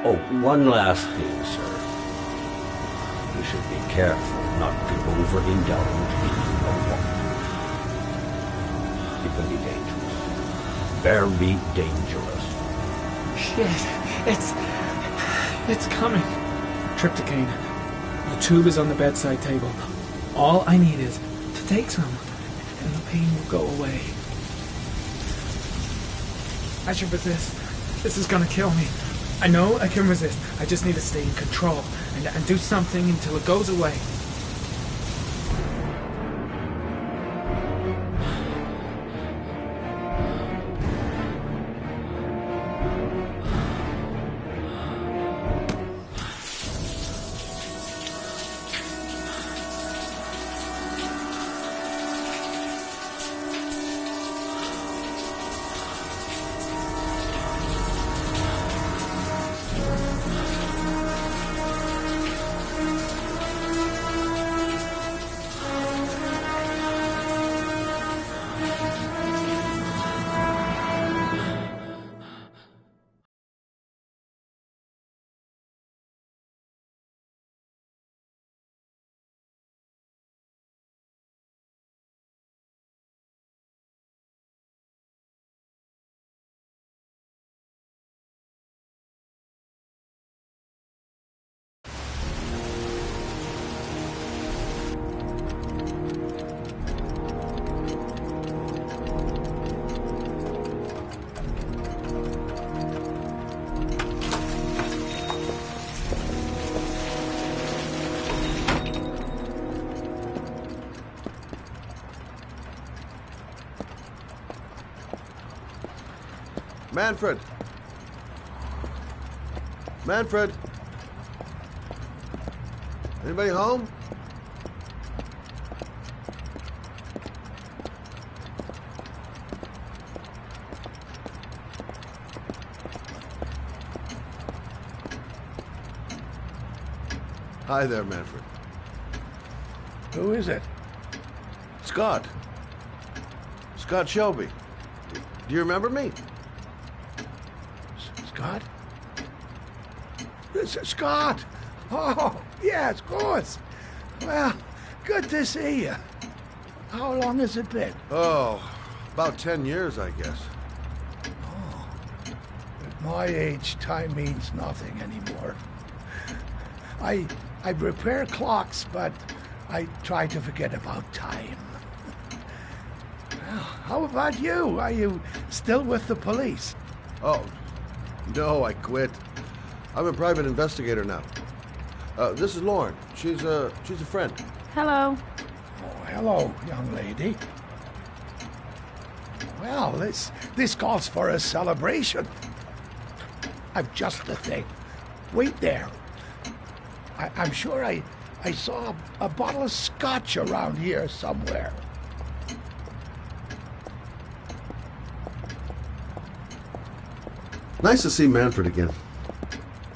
Speaker 4: Oh, one last thing, sir. You should be careful not to overindulge in you-know-what. It can be dangerous. Very dangerous.
Speaker 5: Shit, it's coming. Trypticane. The tube is on the bedside table. All I need is to take some, and the pain will go away. I should resist. This is gonna kill me. I know I can resist. I just need to stay in control and do something until it goes away.
Speaker 10: Manfred! Manfred! Anybody home? Hi there, Manfred.
Speaker 17: Who is it?
Speaker 10: Scott. Scott Shelby. Do you remember me?
Speaker 17: Scott? Scott! Oh, yes, of course. Well, good to see you. How long has it been?
Speaker 10: Oh, about 10 years, I guess.
Speaker 17: At my age, time means nothing anymore. I repair clocks, but I try to forget about time. Well, how about you? Are you still with the police?
Speaker 10: Oh, no, I quit. I'm a private investigator now. This is Lauren. She's a friend.
Speaker 11: Hello.
Speaker 17: Oh, hello, young lady. Well, this calls for a celebration. I'm just the thing. Wait there. I'm sure I saw a bottle of scotch around here somewhere.
Speaker 10: Nice to see Manfred again.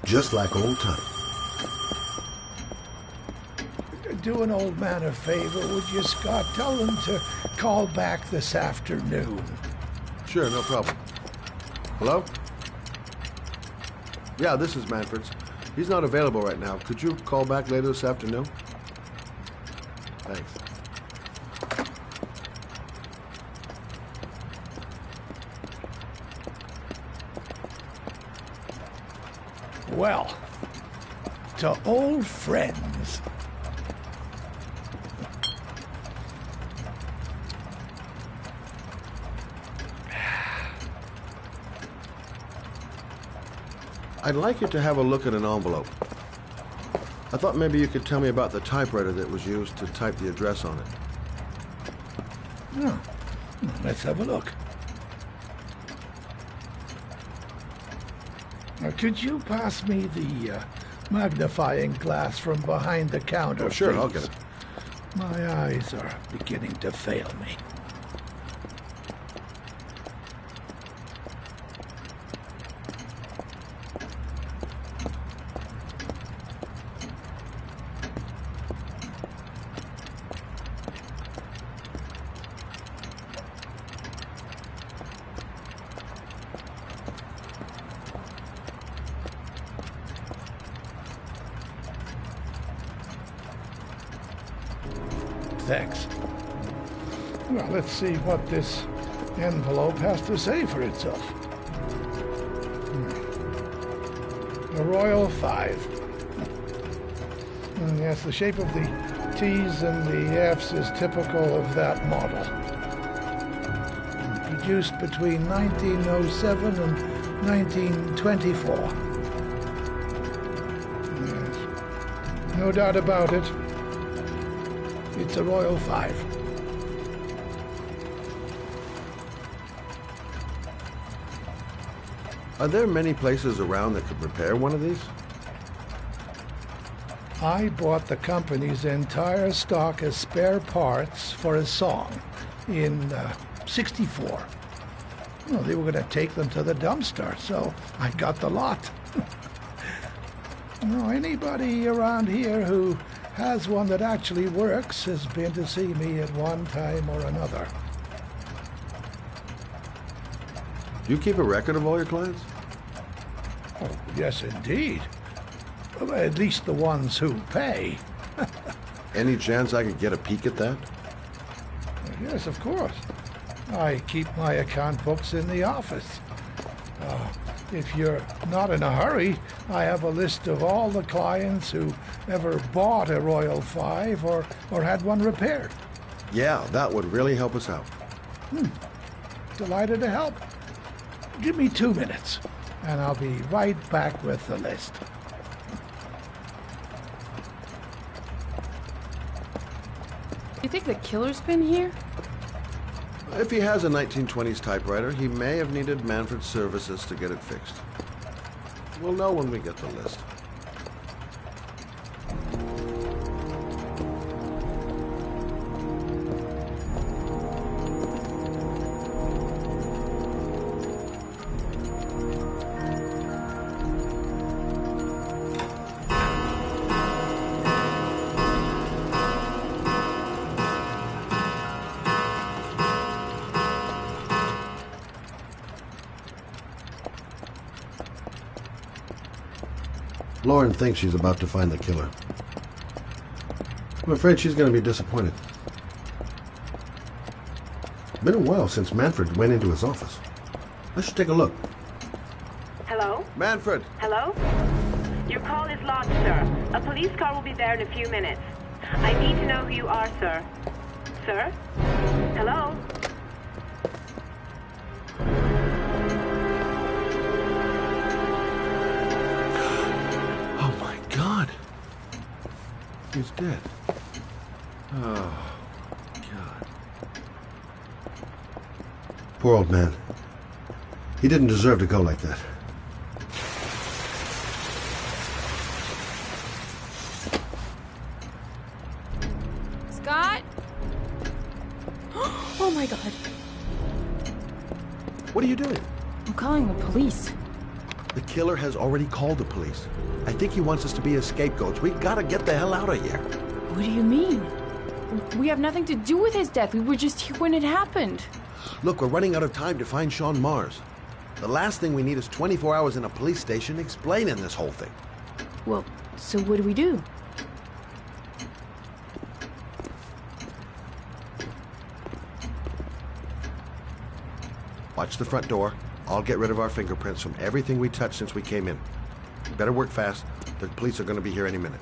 Speaker 10: Just like old times.
Speaker 17: Do an old man a favor, would you, Scott? Tell him to call back this afternoon.
Speaker 10: Sure, no problem. Hello? Yeah, this is Manfred's. He's not available right now. Could you call back later this afternoon? Thanks.
Speaker 17: Well, to old friends.
Speaker 10: I'd like you to have a look at an envelope. I thought maybe you could tell me about the typewriter that was used to type the address on it.
Speaker 17: Oh, let's have a look. Now, could you pass me the magnifying glass from behind the counter,
Speaker 10: Oh, sure,
Speaker 17: please?
Speaker 10: I'll get it.
Speaker 17: My eyes are beginning to fail me. Thanks. Well, let's see what this envelope has to say for itself. The Royal 5. Yes, the shape of the T's and the F's is typical of that model. Produced between 1907 and 1924. Yes. No doubt about it. It's a Royal 5.
Speaker 10: Are there many places around that could repair one of these?
Speaker 17: I bought the company's entire stock as spare parts for a song in '64. Well, they were going to take them to the dumpster, so I got the lot. No, anybody around here who has one that actually works has been to see me at one time or another.
Speaker 10: Do you keep a record of all your clients?
Speaker 17: Oh, yes, indeed. Well, at least the ones who pay.
Speaker 10: Any chance I could get a peek at that?
Speaker 17: Yes, of course. I keep my account books in the office. If you're not in a hurry, I have a list of all the clients who ever bought a Royal 5 or had one repaired.
Speaker 10: Yeah, that would really help us out.
Speaker 17: Delighted to help. Give me 2 minutes, and I'll be right back with the list.
Speaker 11: You think the killer's been here?
Speaker 10: If he has a 1920s typewriter, he may have needed Manfred's services to get it fixed. We'll know when we get the list. Lauren thinks she's about to find the killer. I'm afraid she's going to be disappointed. It's been a while since Manfred went into his office. Let's take a look.
Speaker 14: Hello?
Speaker 10: Manfred!
Speaker 14: Hello? Your call is lodged, sir. A police car will be there in a few minutes. I need to know who you are, sir. Sir? Hello?
Speaker 10: He's dead. Oh, God. Poor old man. He didn't deserve to go like that.
Speaker 11: Scott? Oh my God.
Speaker 10: What are you doing?
Speaker 11: I'm calling the police.
Speaker 10: The killer has already called the police. I think he wants us to be his scapegoats. We gotta get the hell out of here.
Speaker 11: What do you mean? We have nothing to do with his death. We were just here when it happened.
Speaker 10: Look, we're running out of time to find Sean Mars. The last thing we need is 24 hours in a police station explaining this whole thing.
Speaker 11: Well, so what do we do?
Speaker 10: Watch the front door. I'll get rid of our fingerprints from everything we touched since we came in. You better work fast. The police are going to be here any minute.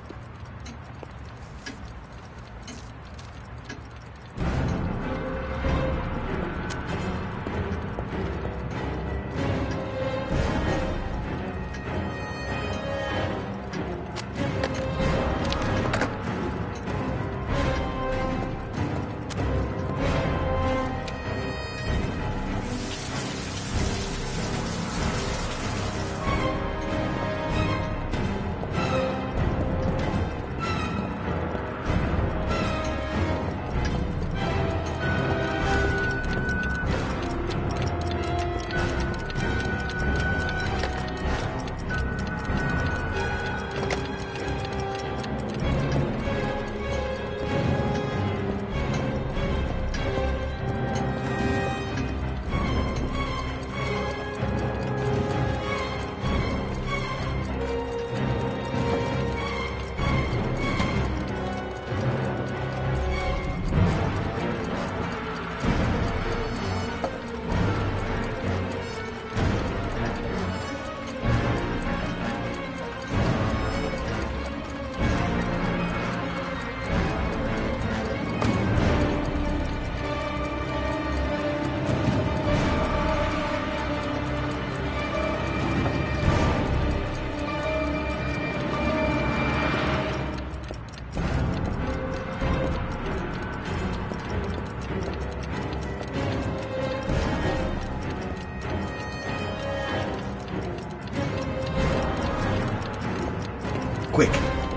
Speaker 10: Quick!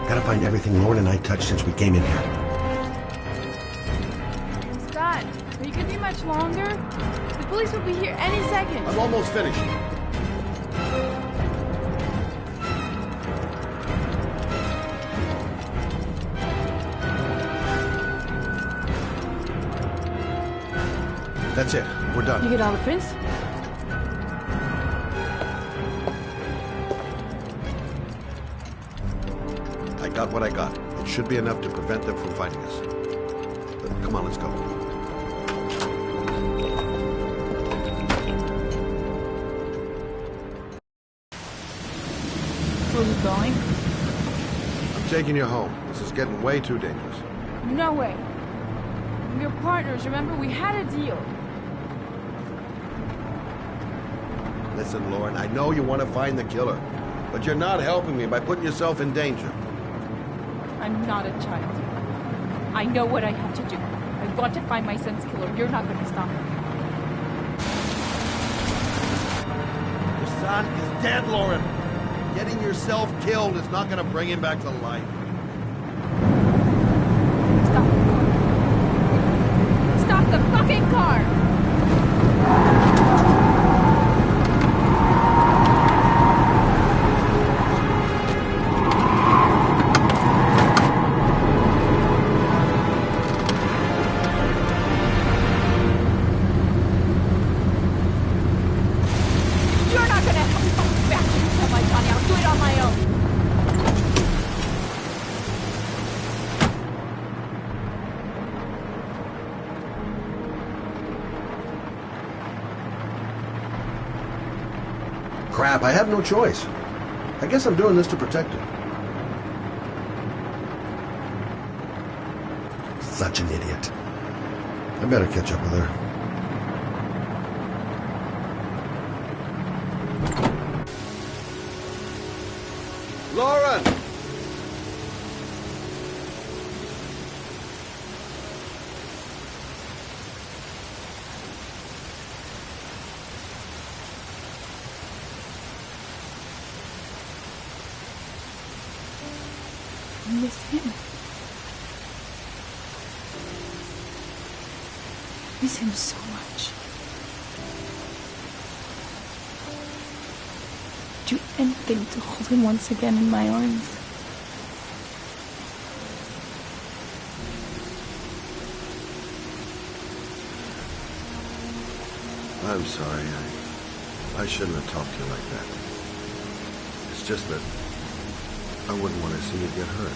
Speaker 10: Gotta find everything Lauren and I touched since we came in here.
Speaker 11: Scott, are you gonna be much longer? The police will be here any second.
Speaker 10: I'm almost finished. That's it. We're done.
Speaker 11: You get all the prints?
Speaker 10: I got what I got. It should be enough to prevent them from finding us. Come on, let's go.
Speaker 11: Where are we going?
Speaker 10: I'm taking you home. This is getting way too dangerous.
Speaker 11: No way. We're partners, remember? We had a deal.
Speaker 10: Listen, Lauren, I know you want to find the killer, but you're not helping me by putting yourself in danger.
Speaker 11: I'm not a child. I know what I have to do. I want to find my son's killer. You're not going to stop me.
Speaker 10: son is dead, Lauren. Getting yourself killed is not gonna bring him back to life.
Speaker 11: Stop the fucking car!
Speaker 16: You're not gonna help me come back to kill my Johnny. I'll do it on my own.
Speaker 10: Crap, I have no choice. I guess I'm doing this to protect her. Such an idiot. I better catch up with her. Lauren!
Speaker 11: I miss him. Miss him so much. Do anything to hold him once again in my arms.
Speaker 10: I'm sorry. I shouldn't have talked to you like that. It's just that I wouldn't want to see you get hurt.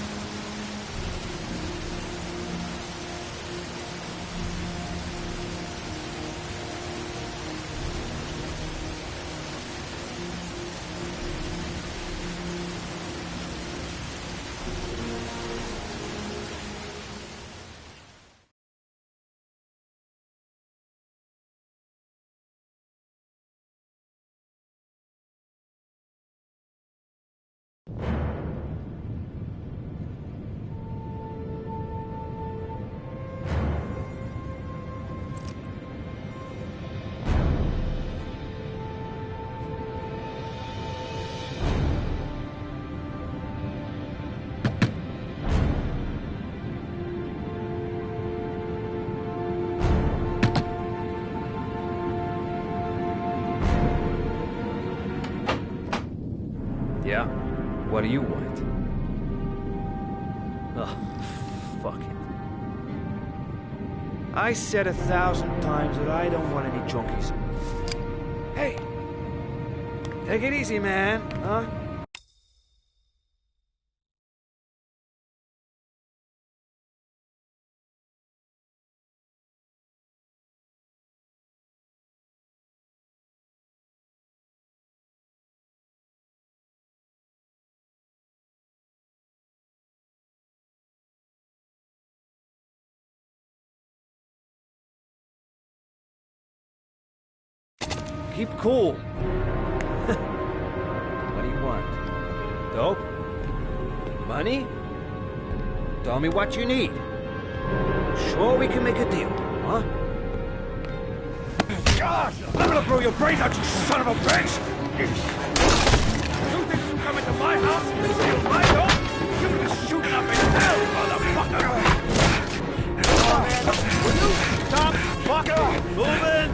Speaker 9: Yeah? What do you want? Oh, fuck it. I said 1,000 times that I don't want any junkies. Hey! Take it easy, man, huh? Keep cool. What do you want? Dope? Money? Tell me what you need. Sure we can make a deal, huh? Gosh! I'm gonna blow your brains out, you son of a bitch! You think you come into my house and steal my dope? You'll be shooting up in hell, motherfucker! Will you stop fucking moving?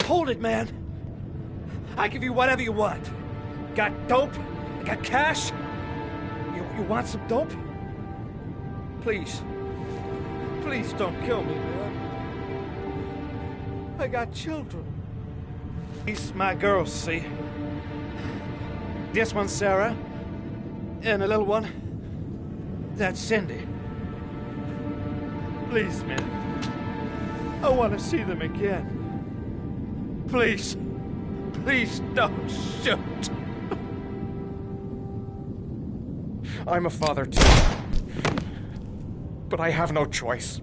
Speaker 9: Hold it, man. I give you whatever you want. Got dope? Got cash? You want some dope? Please. Please don't kill me, man. I got children. These my girls, see? This one, Sarah.
Speaker 8: And a little one? That's Cindy. Please, man. I want to see them again. Please. Please don't shoot.
Speaker 3: I'm a father too. But I have no choice.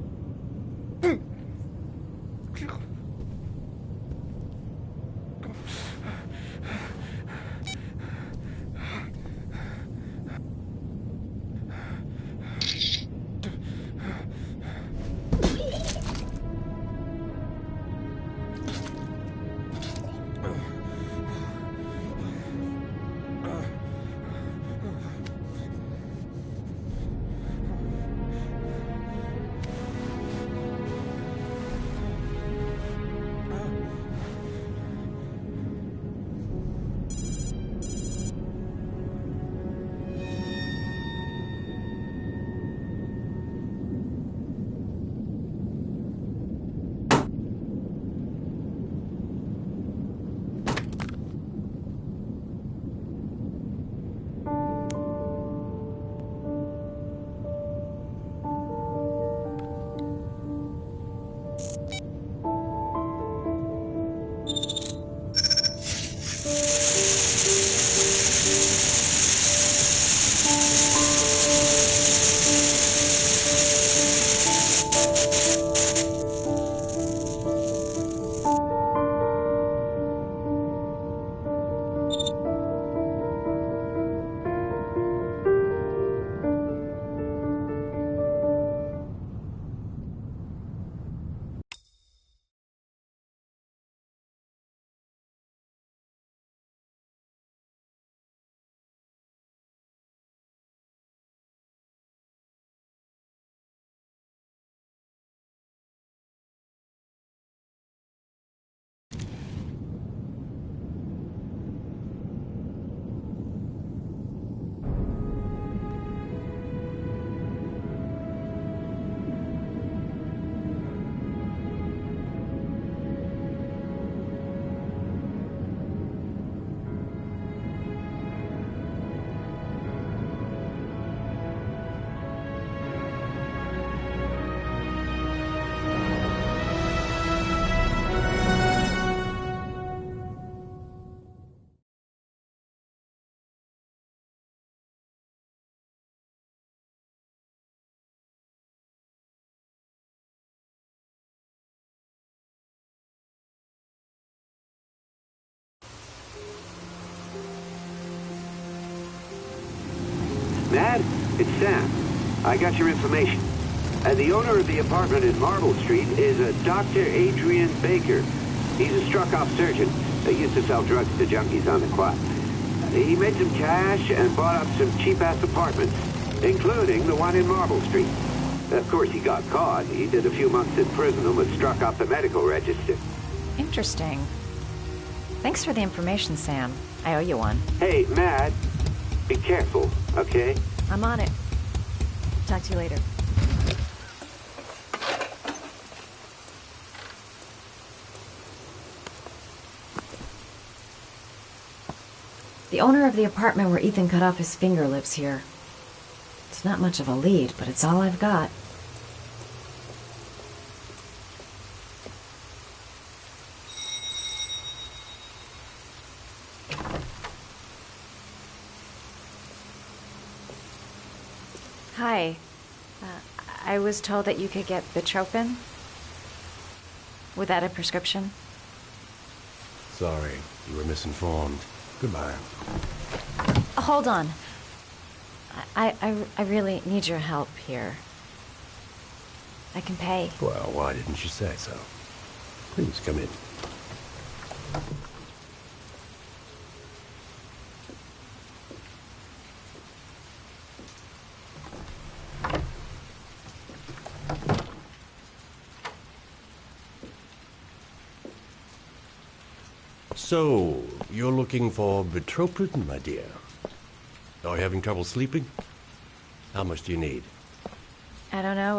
Speaker 22: Mad? It's Sam. I got your information. The owner of the apartment in Marble Street is a Dr. Adrian Baker. He's a struck-off surgeon. He used to sell drugs to junkies on the quad. He made some cash and bought up some cheap-ass apartments, including the one in Marble Street. Of course, he got caught. He did a few months in prison and was struck off the medical register.
Speaker 15: Interesting. Thanks for the information, Sam. I owe you one.
Speaker 22: Hey, Mad, be careful, okay?
Speaker 15: I'm on it. Talk to you later. The owner of the apartment where Ethan cut off his finger lives here. It's not much of a lead, but it's all I've got. Hi. I was told that you could get Bitropin. Without a prescription.
Speaker 23: Sorry, you were misinformed. Goodbye.
Speaker 15: Hold on. I really need your help here. I can pay.
Speaker 23: Well, why didn't you say so? Please come in. So, you're looking for Bitropin, my dear? Are you having trouble sleeping? How much do you need?
Speaker 15: I don't know,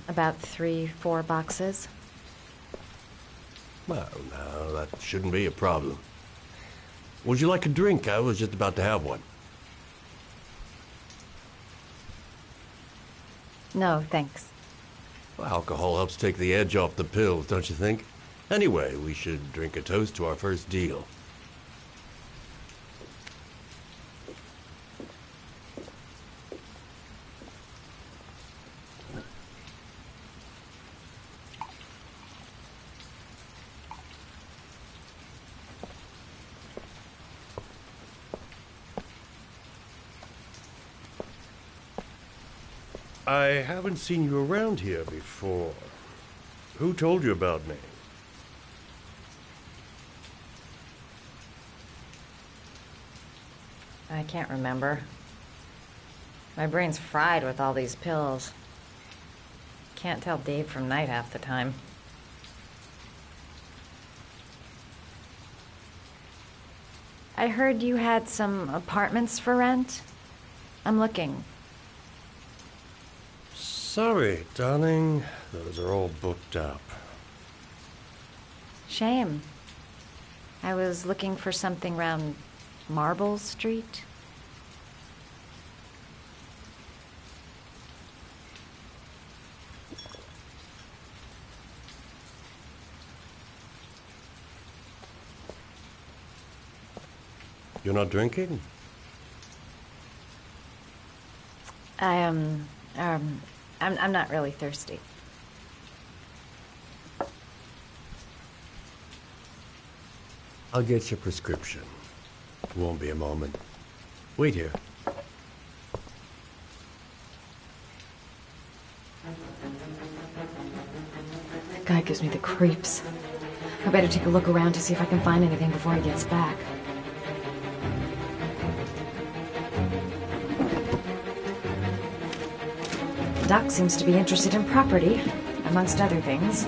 Speaker 15: about 3-4 boxes.
Speaker 23: Well, no, that shouldn't be a problem. Would you like a drink? I was just about to have one.
Speaker 15: No, thanks.
Speaker 23: Well, alcohol helps take the edge off the pills, don't you think? Anyway, we should drink a toast to our first deal. I haven't seen you around here before. Who told you about me?
Speaker 15: I can't remember. My brain's fried with all these pills. Can't tell Dave from Night half the time. I heard you had some apartments for rent. I'm looking.
Speaker 23: Sorry, darling. Those are all booked up.
Speaker 15: Shame. I was looking for something around Marble Street.
Speaker 23: You're not drinking?
Speaker 15: I'm not really thirsty.
Speaker 23: I'll get your prescription. Won't be a moment. Wait here.
Speaker 1: That guy gives me the creeps. I better take a look around to see if I can find anything before he gets back. Doc seems to be interested in property, amongst other things.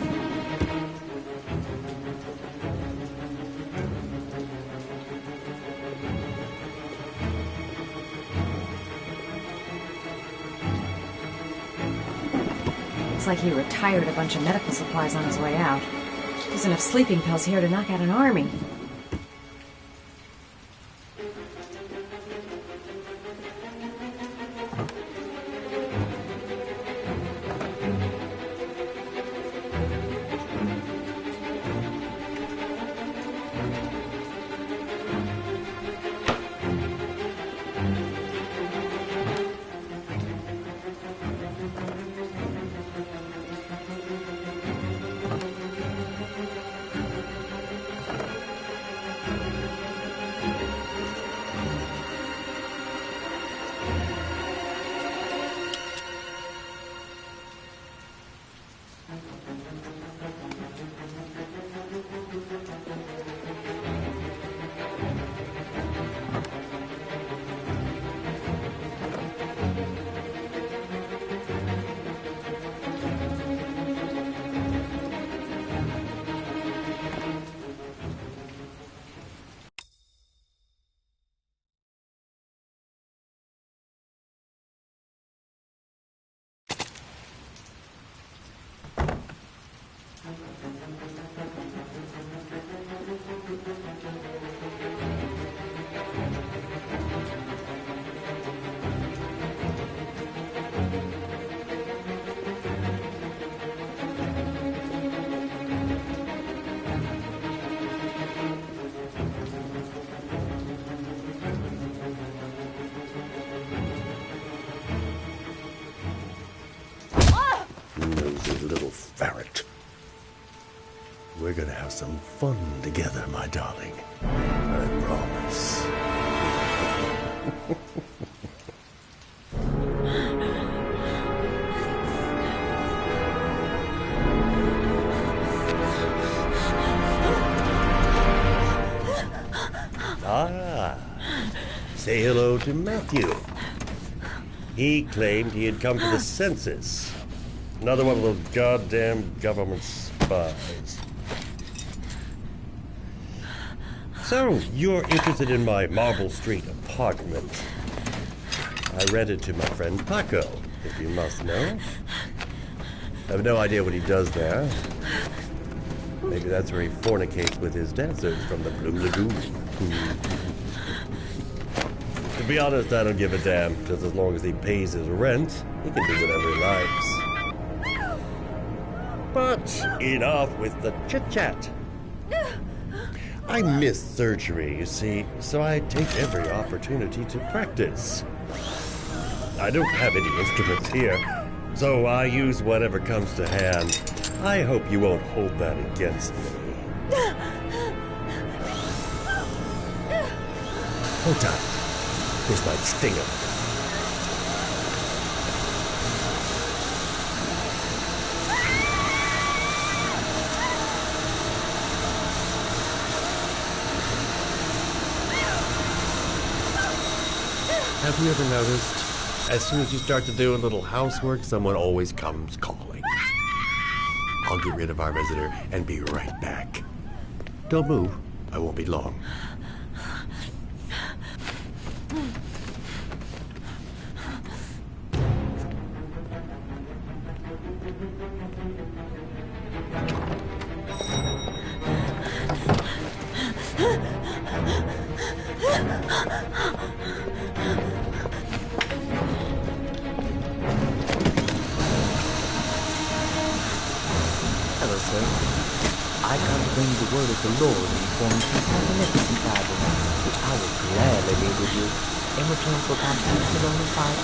Speaker 1: Looks like he retired a bunch of medical supplies on his way out. There's enough sleeping pills here to knock out an army.
Speaker 23: Nosy little ferret. We're gonna have some fun together, my darling. I promise. Say hello to Matthew. He claimed he had come for the census. Another one of those goddamn government spies. So, you're interested in my Marble Street apartment. I rented to my friend Paco, if you must know. I have no idea what he does there. Maybe that's where he fornicates with his dancers from the Blue Lagoon. The To be honest, I don't give a damn. Just as long as he pays his rent, he can do whatever he likes. But enough with the chit-chat. I miss surgery, you see, so I take every opportunity to practice. I don't have any instruments here, so I use whatever comes to hand. I hope you won't hold that against me. Hold tight. This might sting him. Have you ever noticed, as soon as you start to do a little housework, someone always comes calling? I'll get rid of our visitor and be right back. Don't move. I won't be long.
Speaker 6: Hello, sir. I come to bring the word of the Lord and inform you of magnificent Bible, which I will gladly leave with you in return for compensation on the fight.